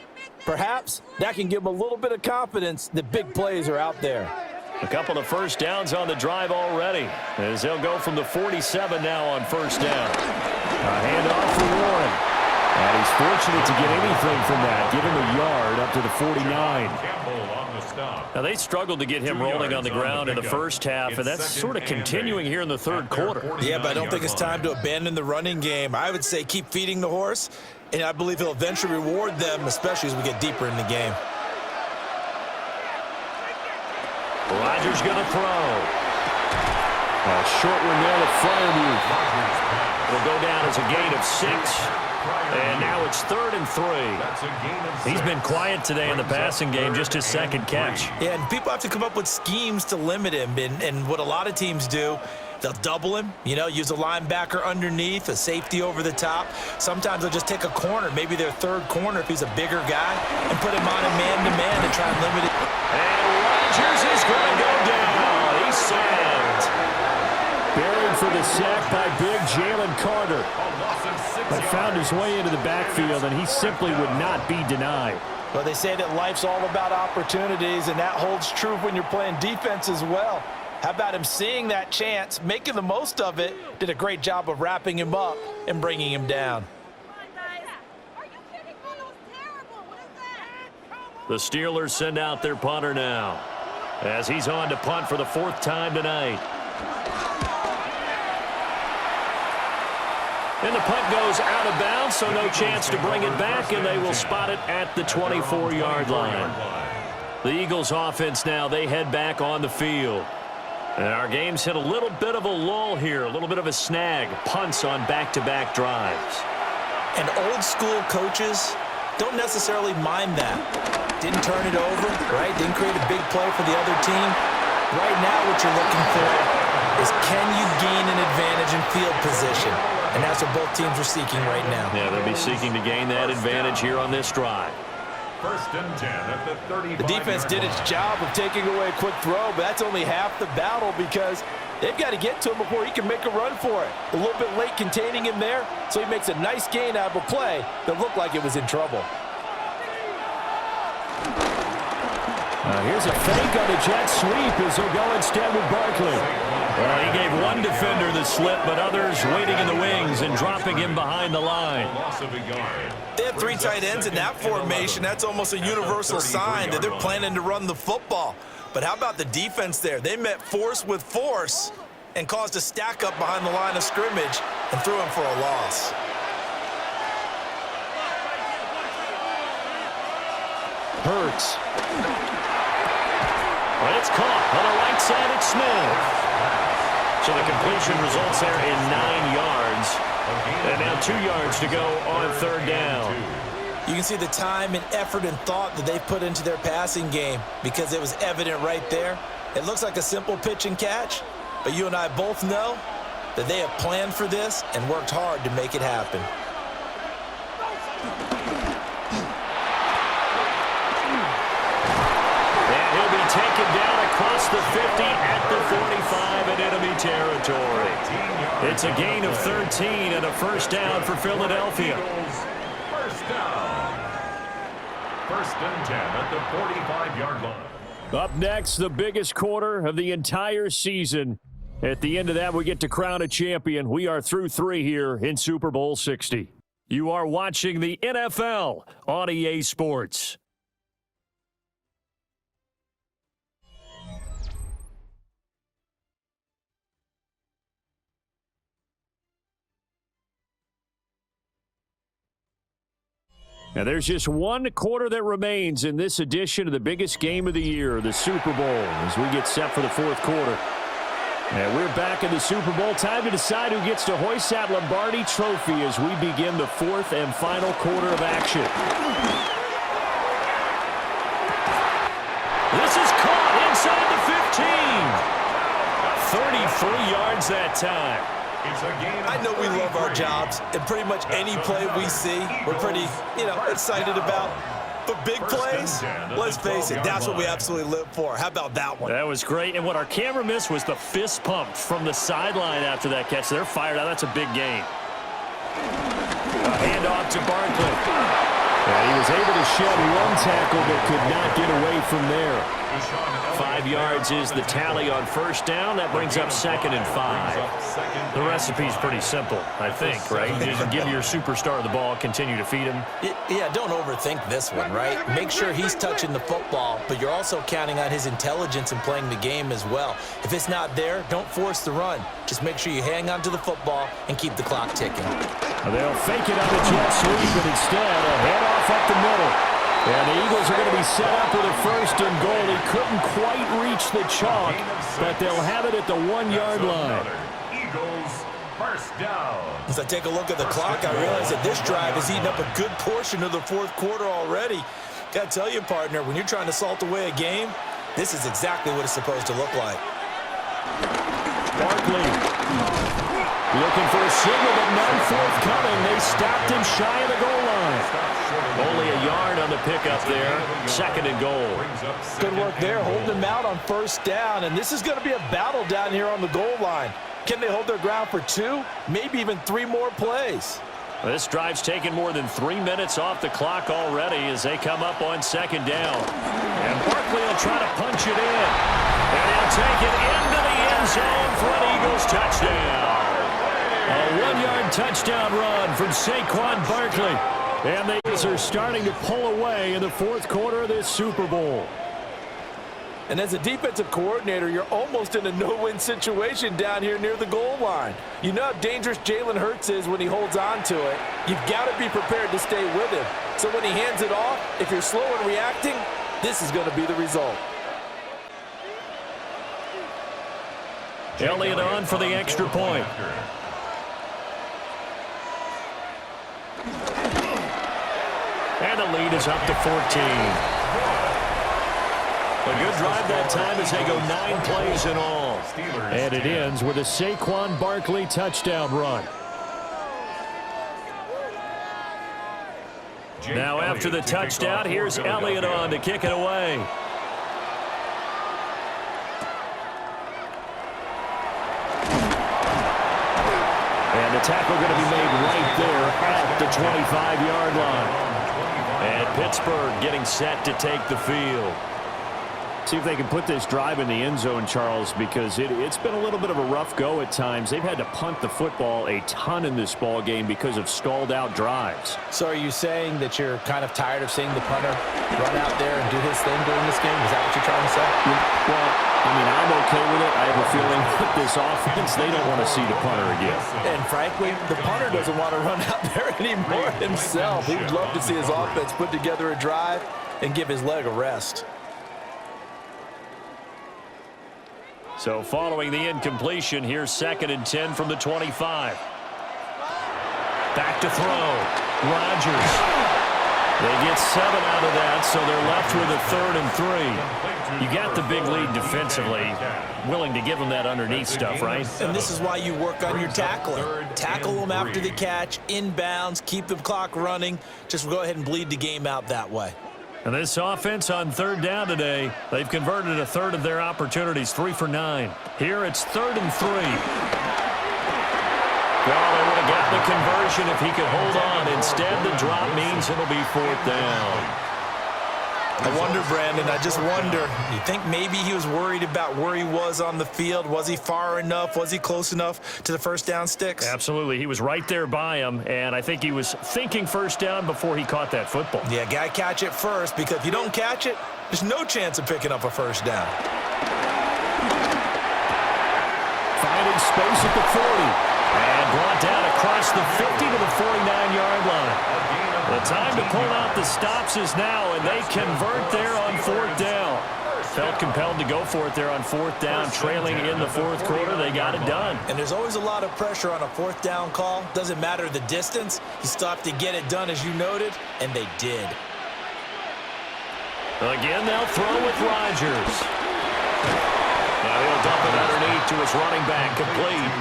E: Perhaps that can give them a little bit of confidence that big plays are out there.
D: A couple of 1st downs on the drive already as they'll go from the 47 now on 1st down.
A: Handoff for Warren. And he's fortunate to get anything from that. Give him a yard up to the 49.
D: Now, they struggled to get him rolling on the ground in the first half, and that's sort of continuing here in the third quarter.
E: Yeah, but I don't think it's time to abandon the running game. I would say keep feeding the horse, and I believe he'll eventually reward them, especially as we get deeper in the game.
D: Rodgers going to throw.
A: A short one there to Freiermuth.
D: It'll go down as a gain of 6. And now it's 3rd and 3. He's been quiet today in the passing game, just his second catch.
E: Yeah, and people have to come up with schemes to limit him. And what a lot of teams do, they'll double him, use a linebacker underneath, a safety over the top. Sometimes they'll just take a corner, maybe their third corner if he's a bigger guy, and put him on a man-to-man and try and limit it.
D: And Rodgers is going to go down. He's sacked.
A: Buried for the sack by big Jalen Carter. But found his way into the backfield, and he simply would not be denied.
E: Well, they say that life's all about opportunities, and that holds true when you're playing defense as well. How about him seeing that chance, making the most of it, did a great job of wrapping him up and bringing him down.
D: The Steelers send out their punter now, as he's on to punt for the 4th time tonight. And the punt goes out of bounds, so no chance to bring it back, and they will spot it at the 24-yard line. The Eagles offense now, they head back on the field. And our game's hit a little bit of a lull here, a little bit of a snag. Punts on back-to-back drives.
E: And old-school coaches don't necessarily mind that. Didn't turn it over, right? Didn't create a big play for the other team. Right now what you're looking for is can you gain an advantage in field position? And that's what both teams are seeking right now.
D: Yeah, they'll be seeking to gain that advantage here on this drive.
C: 1st and 10 at the 35.
E: The defense did its job of taking away a quick throw, but that's only half the battle because they've got to get to him before he can make a run for it. A little bit late containing him there, so he makes a nice gain out of a play that looked like it was in trouble.
A: Here's a fake on a jet sweep as he'll go instead with Barkley.
D: Well, he gave one defender the slip, but others waiting in the wings and dropping him behind the line.
E: They have 3 tight ends in that formation. That's almost a universal sign that they're planning to run the football. But how about the defense there? They met force with force and caused a stack up behind the line of scrimmage and threw him for a loss.
A: Hurts.
D: Well, it's caught on the right side at Smith. So the completion results there in 9 yards. And now 2 yards to go on 3rd down.
E: You can see the time and effort and thought that they put into their passing game because it was evident right there. It looks like a simple pitch and catch, but you and I both know that they have planned for this and worked hard to make it happen.
D: And he'll be taken down across the 50 at the 45 in enemy territory. It's a gain of 13 and a 1st down for Philadelphia.
C: 1st down. 1st and 10 at the 45-yard line.
A: Up next, the biggest quarter of the entire season. At the end of that, we get to crown a champion. We are through 3 here in Super Bowl 60. You are watching the NFL on EA Sports. Now, there's just one quarter that remains in this edition of the biggest game of the year, the Super Bowl, as we get set for the 4th quarter. And we're back in the Super Bowl. Time to decide who gets to hoist that Lombardi trophy as we begin the 4th and final quarter of action.
D: This is caught inside the 15. 33 yards that time.
E: I know we love our jobs, and pretty much any play we see, we're pretty, excited about. But big plays, let's face it, that's what we absolutely live for. How about that one?
D: That was great, and what our camera missed was the fist pump from the sideline after that catch. They're fired out. That's a big gain.
A: A handoff to Barkley. And he was able to shed one tackle but could not get away from there.
D: 5 yards is the tally on first down. That brings up 2nd and 5. The recipe's pretty simple, I think, right? Just give your superstar the ball, continue to feed him.
E: Yeah, don't overthink this one, right? Make sure he's touching the football, but you're also counting on his intelligence in playing the game as well. If it's not there, don't force the run. Just make sure you hang on to the football and keep the clock ticking.
A: They'll fake it on the jet sweep, but instead a handoff up the middle. And the Eagles are going to be set up with a 1st and goal. He couldn't quite reach the chalk, but they'll have it at the 1-yard line.
C: Eagles first down.
E: As I take a look at the clock, I realize that this drive has eaten up a good portion of the 4th quarter already. Got to tell you, partner, when you're trying to salt away a game, this is exactly what it's supposed to look like.
A: Barkley looking for a signal, but none forthcoming. They stopped him shy of the goal line.
D: Only a yard on the pickup there. 2nd and goal.
E: Good work there, holding them out on 1st down, and this is going to be a battle down here on the goal line. Can they hold their ground for 2, maybe even 3 more plays?
D: This drive's taken more than 3 minutes off the clock already as they come up on 2nd down. And Barkley will try to punch it in. And he'll take it into the end zone for an Eagles touchdown. A 1-yard touchdown run from Saquon Barkley. And the Eagles are starting to pull away in the 4th quarter of this Super Bowl.
E: And as a defensive coordinator, you're almost in a no-win situation down here near the goal line. You know how dangerous Jalen Hurts is when he holds on to it. You've got to be prepared to stay with him. So when he hands it off, if you're slow in reacting, this is going to be the result.
D: Elliott on for the extra point. And the lead is up to 14. A good drive that time as they go 9 plays in all.
A: And it ends with a Saquon Barkley touchdown run.
D: Now after the touchdown, here's Elliott on to kick it away.
A: And the tackle going to be made right there at the 25-yard line.
D: And Pittsburgh getting set to take the field.
A: See if they can put this drive in the end zone, Charles, because it's been a little bit of a rough go at times. They've had to punt the football a ton in this ball game because of stalled-out drives.
E: So are you saying that you're kind of tired of seeing the punter run out there and do his thing during this game? Is that what you're trying to say?
A: Well, I mean, I'm okay with it. I have a feeling with this offense, they don't want to see the punter again.
E: And frankly, the punter doesn't want to run out there anymore himself. He would love to see his offense put together a drive and give his leg a rest.
D: So following the incompletion, here's 2nd and 10 from the 25. Back to throw. Rodgers. They get 7 out of that, so they're left with a 3rd and 3. You got the big lead defensively. Willing to give them that underneath stuff, right?
E: And this is why you work on your tackling. Tackle them after the catch, inbounds, keep the clock running. Just go ahead and bleed the game out that way.
D: And this offense on 3rd down today, they've converted a 1/3 of their opportunities, 3 for 9. Here it's 3rd and 3. Well, they would have gotten the conversion if he could hold on. Instead, the drop means it'll be 4th down.
E: I wonder, Brandon, I just wonder, you think maybe he was worried about where he was on the field? Was he far enough? Was he close enough to the 1st down sticks?
D: Absolutely. He was right there by him, and I think he was thinking 1st down before he caught that football.
E: Yeah, got to catch it first, because if you don't catch it, there's no chance of picking up a 1st down.
A: Finding space at the 40.
D: And brought down across the 50 to the 49-yard line. The time to pull out the stops is now, and they convert there on 4th down. Felt compelled to go for it there on 4th down, trailing in the 4th quarter. They got it done.
E: And there's always a lot of pressure on a 4th down call. Doesn't matter the distance. You still have to get it done, as you noted, and they did.
D: Again, they'll throw with Rodgers. Now he'll dump it underneath to his running back, complete.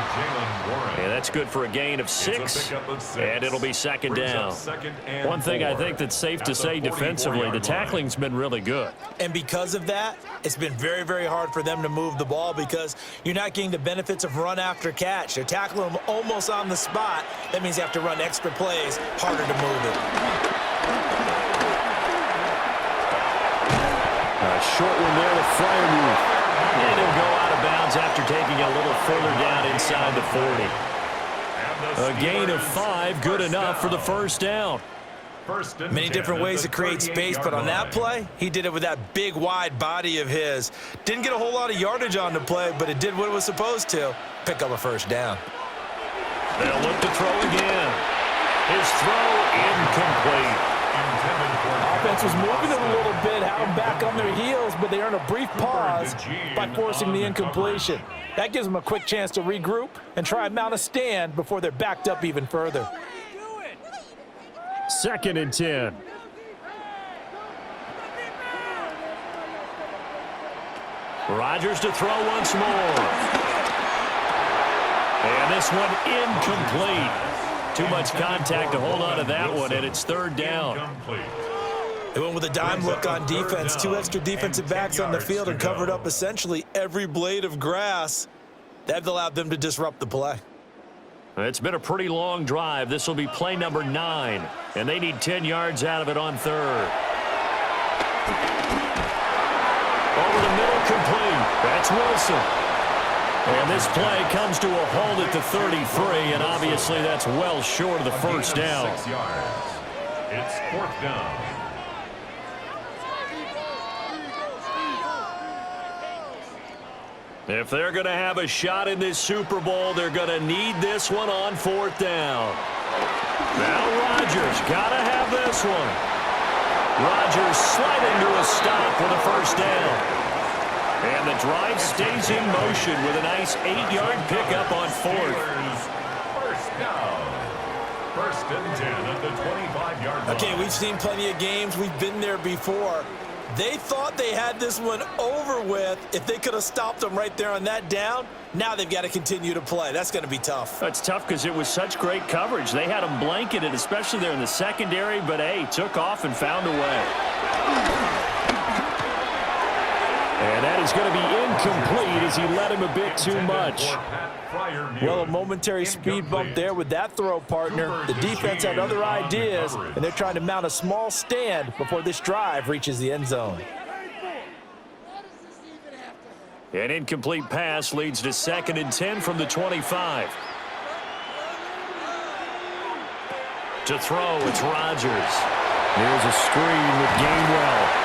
D: And that's good for a gain of 6, and it'll be 2nd down. One thing I think that's safe to say defensively, the tackling's been really good.
E: And because of that, it's been very, very hard for them to move the ball because you're not getting the benefits of run after catch. They're tackling them almost on the spot. That means you have to run extra plays, harder to move it.
A: A short one there with Fryermuth.
D: And he'll go out of bounds after taking a little further down inside the 40. A gain of 5, good enough for the first down.
E: Many different ways to create space, but on that play, he did it with that big, wide body of his. Didn't get a whole lot of yardage on the play, but it did what it was supposed to, pick up a first down.
D: They'll look to throw again. His throw incomplete.
B: Offense was moving it a little bit, had them back on their heels, but they earned a brief pause by forcing the incompletion. That gives them a quick chance to regroup and try and mount a stand before they're backed up even further.
A: 2nd and 10.
D: Rodgers to throw once more. And this one incomplete. Too much contact to hold on to that one, and it's 3rd down.
E: They went with a dime look on defense, 2 extra defensive backs on the field and covered up essentially every blade of grass. That allowed them to disrupt the play.
D: It's been a pretty long drive. This will be play number 9, and they need 10 yards out of it on 3rd. Over the middle, complete. That's Wilson. And this play comes to a halt at the 33, and obviously that's well short of the first down.
C: 6 yards. It's 4th down.
D: If they're going to have a shot in this Super Bowl, they're going to need this one on 4th down. Now Rodgers got to have this one. Rodgers sliding to a stop for the first down. And the drive stays in motion with a nice 8-yard pickup on 4th.
C: First down. 1st and 10 at the 25-yard line.
E: Okay, we've seen plenty of games. We've been there before. They thought they had this one over with if they could have stopped them right there on that down. Now they've got to continue to play. That's going to be tough.
D: That's tough because it was such great coverage. They had them blanketed, especially there in the secondary, but, hey, took off and found a way. And that is going to be incomplete as he led him a bit too much.
B: Well, a momentary speed bump there with that throw, partner. The defense had other ideas, and they're trying to mount a small stand before this drive reaches the end zone.
D: An incomplete pass leads to 2nd and 10 from the 25. To throw, it's Rodgers.
A: Here's a screen with Gainwell.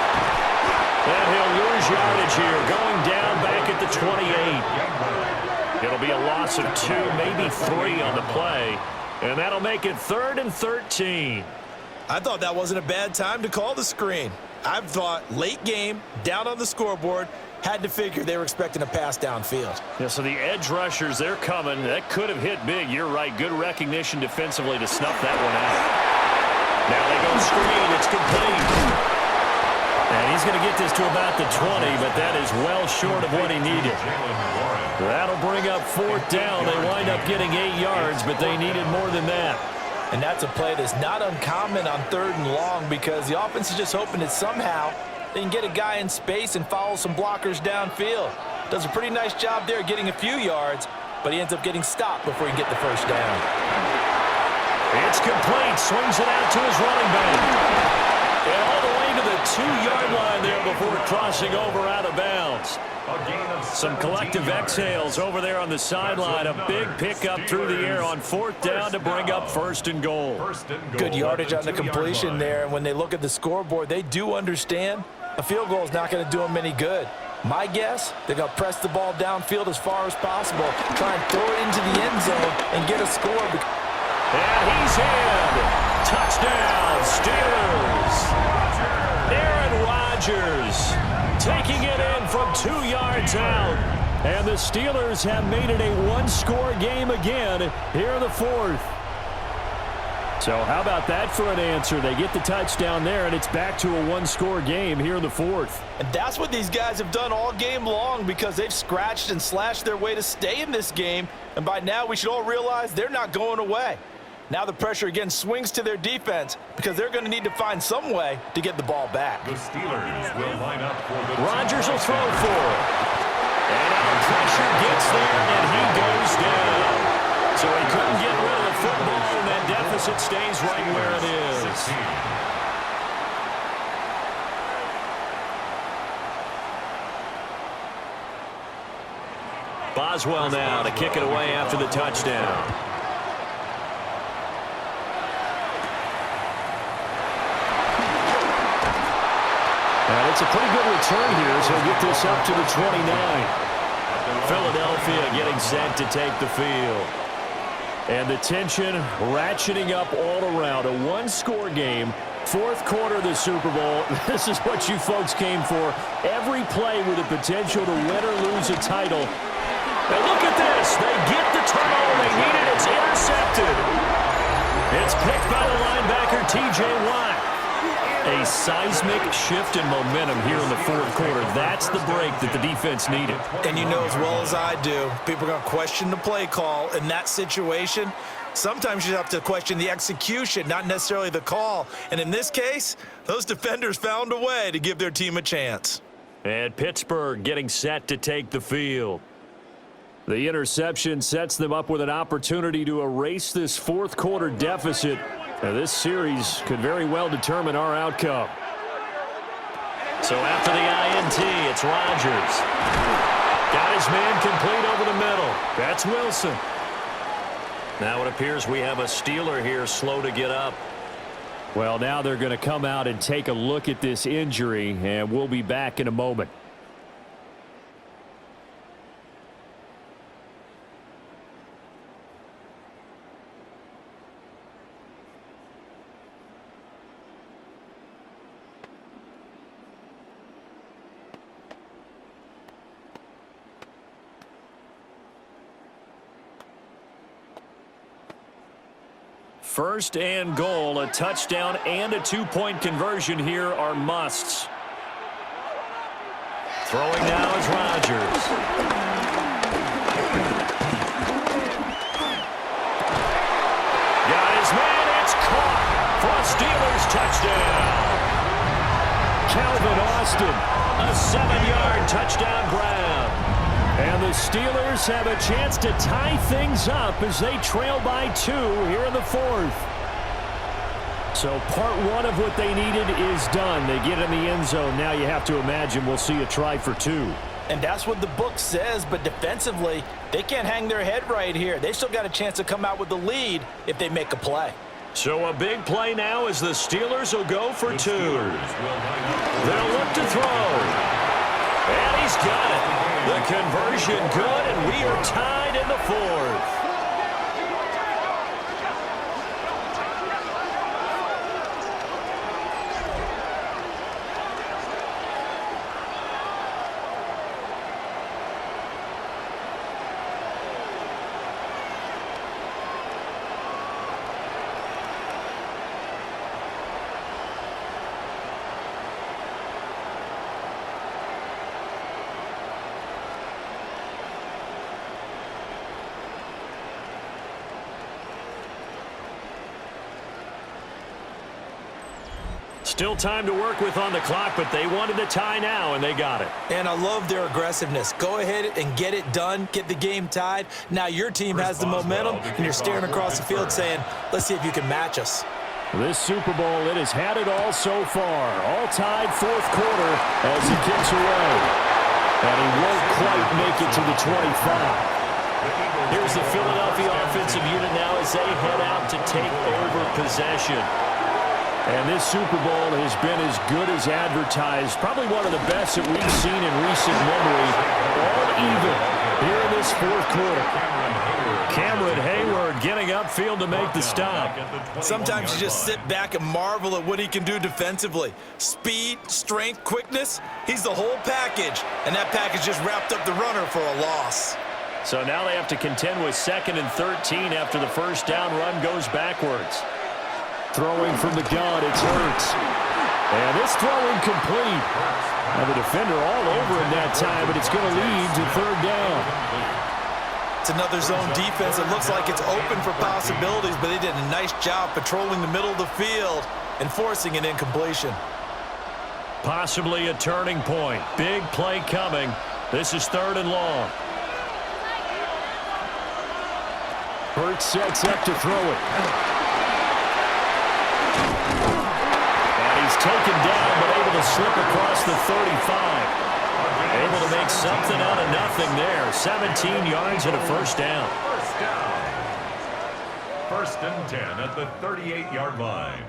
D: And he'll lose yardage here, going down back at the 28. It'll be a loss of 2, maybe 3 on the play. And that'll make it 3rd and 13.
E: I thought that wasn't a bad time to call the screen. I thought late game, down on the scoreboard, had to figure they were expecting a pass downfield.
D: Yeah, so the edge rushers, they're coming. That could have hit big. You're right. Good recognition defensively to snuff that one out. Now they go screen. It's complete. And he's going to get this to about the 20, but that is well short of what he needed. That'll bring up 4th down. They wind up getting 8 yards, but they needed more than that.
B: And that's a play that's not uncommon on 3rd and long because the offense is just hoping that somehow they can get a guy in space and follow some blockers downfield. Does a pretty nice job there getting a few yards, but he ends up getting stopped before he can get the first down.
D: It's complete. Swings it out to his running back. And all the way to the 2-yard line there before crossing over out of bounds. Some collective exhales over there on the sideline. A big pickup through the air on 4th down to bring up 1st and goal.
B: Good yardage on the completion there. And when they look at the scoreboard, they do understand a field goal is not going to do them any good. My guess, they're going to press the ball downfield as far as possible, try and throw it into the end zone and get a score.
D: And he's in. Touchdown, Steelers. Aaron Rodgers taking it in from 2 yards out. And the Steelers have made it a one-score game again here in the 4th. So how about that for an answer? They get the touchdown there, and it's back to a one-score game here in the 4th.
B: And that's what these guys have done all game long because they've scratched and slashed their way to stay in this game. And by now, we should all realize they're not going away. Now the pressure again swings to their defense because they're going to need to find some way to get the ball back.
C: The Steelers will line up for the
D: Rodgers will throw for it. And now pressure gets there, and he goes down. So he couldn't get rid of the football, and that deficit stays right where it is. Boswell now to kick it away after the touchdown.
A: And it's a pretty good return here as he'll get this up to the 29.
D: Philadelphia getting set to take the field.
A: And the tension ratcheting up all around. A one-score game. Fourth quarter of the Super Bowl. This is what you folks came for. Every play with the potential to win or lose a title.
D: And look at this. They get the turnover they needed. It's intercepted. It's picked by the linebacker, T.J. Watt. A seismic shift in momentum here in the fourth quarter. That's the break that the defense needed.
E: And you know as well as I do, people are going to question the play call in that situation. Sometimes you have to question the execution, not necessarily the call. And in this case, those defenders found a way to give their team a chance.
D: And Pittsburgh getting set to take the field.
A: The interception sets them up with an opportunity to erase this fourth quarter deficit. Now, this series could very well determine our outcome.
D: So after the INT, it's Rodgers. Got his man complete over the middle. That's Wilson. Now it appears we have a Steeler here slow to get up.
A: Well, now they're going to come out and take a look at this injury, and we'll be back in a moment.
D: First and goal, a touchdown and a two-point conversion here are musts. Throwing now is Rodgers. Got his man, it's caught for a Steelers touchdown.
A: Calvin Austin,
D: A 7-yard touchdown grab.
A: and the Steelers have a chance to tie things up as they trail by 2 here in the fourth. So part one of what they needed is done. They get in the end zone. Now you have to imagine we'll see a try for 2.
E: And that's what the book says, but defensively, they can't hang their head right here. They still got a chance to come out with the lead if they make a play.
D: So a big play now as the Steelers will go for 2. They'll look to throw. And he's got it. The conversion good, and we are tied in the fourth. Still time to work with on the clock, but they wanted the tie now, and they got it.
E: And I love their aggressiveness. Go ahead and get it done, get the game tied. Now your team has the momentum, and you're staring across the field saying, let's see if you can match us.
A: This Super Bowl, it has had it all so far. All tied fourth quarter as he kicks away. And he won't quite make it to the 25.
D: Here's the Philadelphia offensive unit now as they head out to take over possession.
A: And this Super Bowl has been as good as advertised. Probably one of the best that we've seen in recent memory. All even here in this fourth quarter.
D: Cameron Hayward getting upfield to make the stop.
E: Sometimes you just sit back and marvel at what he can do defensively. Speed, strength, quickness, he's the whole package. And that package just wrapped up the runner for a loss.
D: So now they have to contend with 2nd and 13 after the first down run goes backwards.
A: Throwing from the gun, it's Hurts. And it's throwing complete. Now the defender all over him that time, but it's going to lead to 3rd down.
E: It's another zone defense. It looks like it's open for possibilities, but they did a nice job patrolling the middle of the field and forcing an incompletion.
D: Possibly a turning point. Big play coming. This is 3rd and long.
A: Hurts sets up to throw it.
D: Taken down, but able to slip across the 35. Able to make something out of nothing there. 17 yards and a first down.
C: First down. First and 10 at the 38-yard line.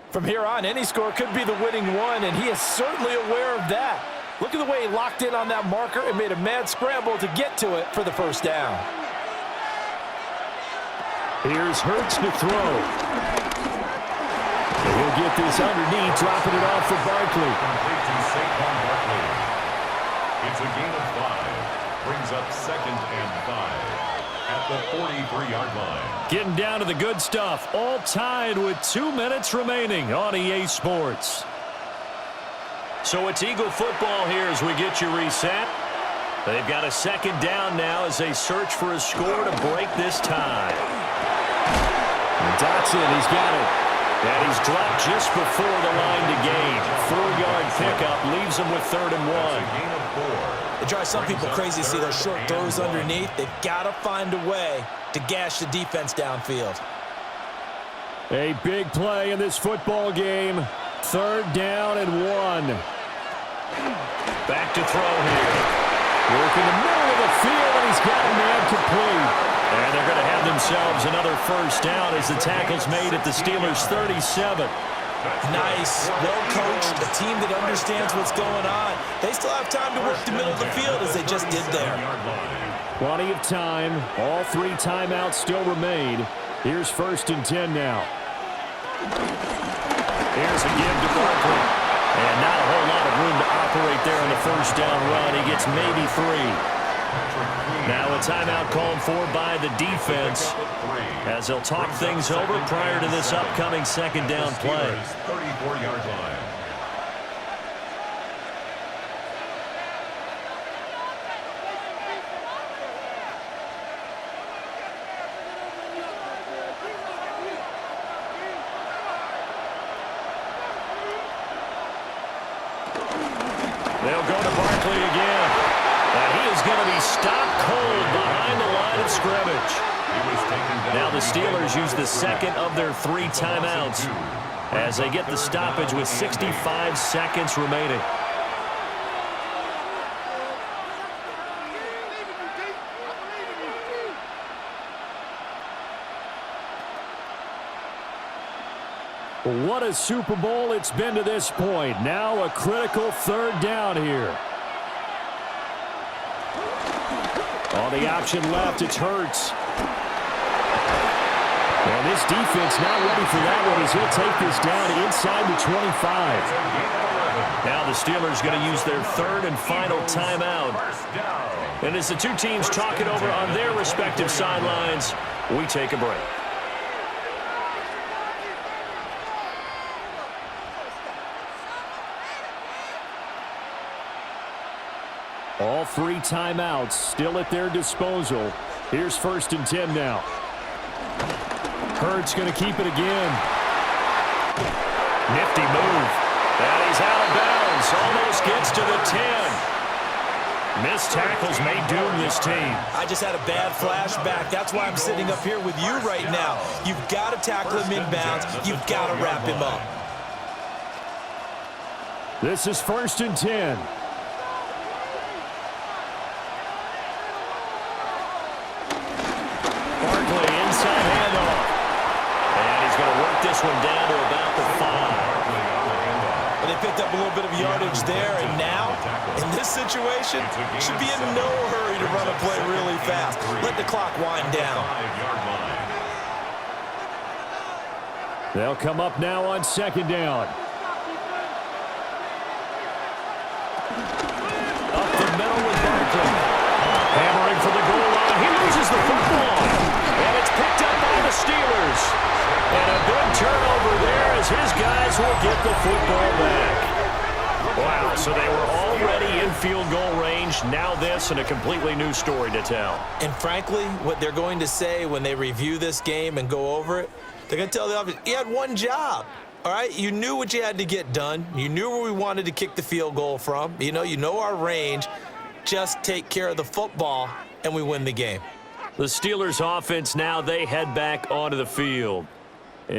B: From here on, any score could be the winning one, and he is certainly aware of that. Look at the way he locked in on that marker and made a mad scramble to get to it for the first down.
A: Here's Hurts to throw. And he'll get this underneath, dropping it off for Barkley.
C: Complete to Saquon Barkley. It's a gain of 5. Brings up 2nd and 5 at the 43-yard line.
D: Getting down to the good stuff. All tied with 2 minutes remaining on EA Sports. So it's Eagle football here as we get you reset. They've got a second down now as they search for a score to break this tie.
A: Dotson, he's got it.
D: And he's dropped just before the line to gain. 4-yard pickup leaves him with 3rd and 1.
C: A gain of 4.
E: It drives some people crazy to see those short throws underneath. They've got to find a way to gash the defense downfield.
A: A big play in this football game. 3rd down and 1.
D: Back to throw here.
A: Work in the middle of the field, and he's got a man complete.
D: And they're going to have themselves another first down as the tackle's made at the Steelers' 37.
E: Nice, well-coached, a team that understands what's going on. They still have time to work the middle of the field as they just did there.
A: Plenty of time. All 3 timeouts still remain. Here's 1st and 10 now.
D: Here's a give to Barkley. And not a whole lot of room to operate there on the first down run. He gets maybe 3. Now a timeout called for by the defense as they'll talk things over prior to this upcoming second down play.
C: 34-yard line.
D: They'll go to Barkley again. And he is going to be stopped cold behind the line of scrimmage. Now the Steelers use the 2nd of their 3 timeouts as they get the stoppage with 65 seconds remaining.
A: What a Super Bowl it's been to this point. Now a critical 3rd down here. On the option left, it's Hurts. And this defense not ready for that one as he'll take this down inside the 25.
D: Now the Steelers going to use their 3rd and final timeout. And as the 2 teams talk it over on their respective sidelines, we take a break.
A: All 3 timeouts still at their disposal. Here's 1st and 10 now. Hurts going to keep it again.
D: Nifty move. And he's out of bounds. Almost gets to the 10. Missed tackles may doom this team.
E: I just had a bad flashback. That's why I'm sitting up here with you right now. You've got to tackle him inbounds. You've got to wrap him up.
A: This is 1st and 10.
D: This one down to about the 5.
E: Well, they picked up a little bit of yardage there, and now, in this situation, should be in no hurry to run a play really fast. Let the clock wind down.
A: They'll come up now on 2nd down.
D: Up the middle with Barkley. Hammering for the goal line. He loses the football. And it's picked up by the Steelers. And a big turnover there as his guys will get the football back. Wow, so they were already in field goal range. Now this and a completely new story to tell.
E: And frankly, what they're going to say when they review this game and go over it, they're going to tell the offense, you had one job. All right, you knew what you had to get done. You knew where we wanted to kick the field goal from. You know our range. Just take care of the football, and we win the game.
D: The Steelers offense now, they head back onto the field.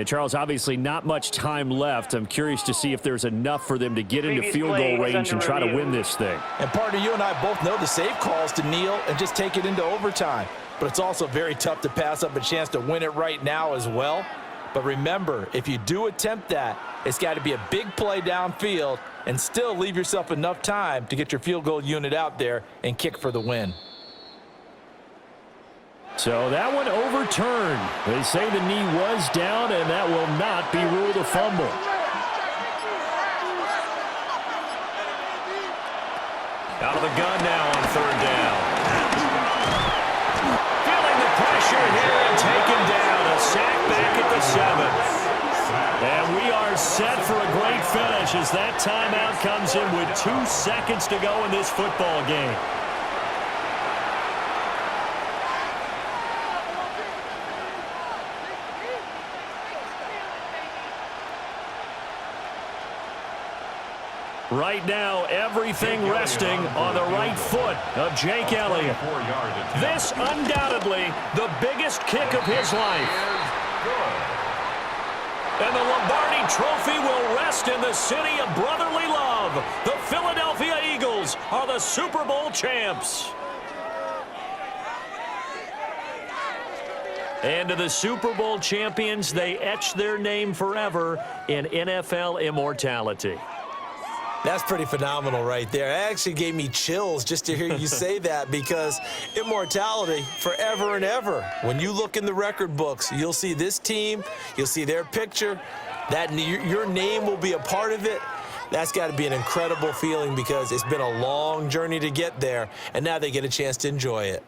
D: Charles, obviously not much time left. I'm curious to see if there's enough for them to get into field goal range and try to win this thing.
B: And partner, you and I both know the safe calls to kneel and just take it into overtime. But it's also very tough to pass up a chance to win it right now as well. But remember, if you do attempt that, it's got to be a big play downfield and still leave yourself enough time to get your field goal unit out there and kick for the win.
D: So that one overturned. They say the knee was down, and that will not be ruled a fumble. Out of the gun now on third down. Feeling the pressure here and taken down. A sack back at the 7. And we are set for a great finish as that timeout comes in with 2 seconds to go in this football game. Right now, everything resting on the right foot of Jake Elliott. This undoubtedly the biggest kick of his life. And the Lombardi Trophy will rest in the city of brotherly love. The Philadelphia Eagles are the Super Bowl champs. And to the Super Bowl champions, they etch their name forever in NFL immortality.
E: That's pretty phenomenal right there. It actually gave me chills just to hear you say that, because immortality forever and ever. When you look in the record books, you'll see this team, you'll see their picture, that your name will be a part of it. That's got to be an incredible feeling, because it's been a long journey to get there, and now they get a chance to enjoy it.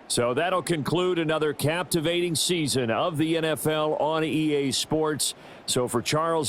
D: So that'll conclude another captivating season of the NFL on EA Sports. So for Charles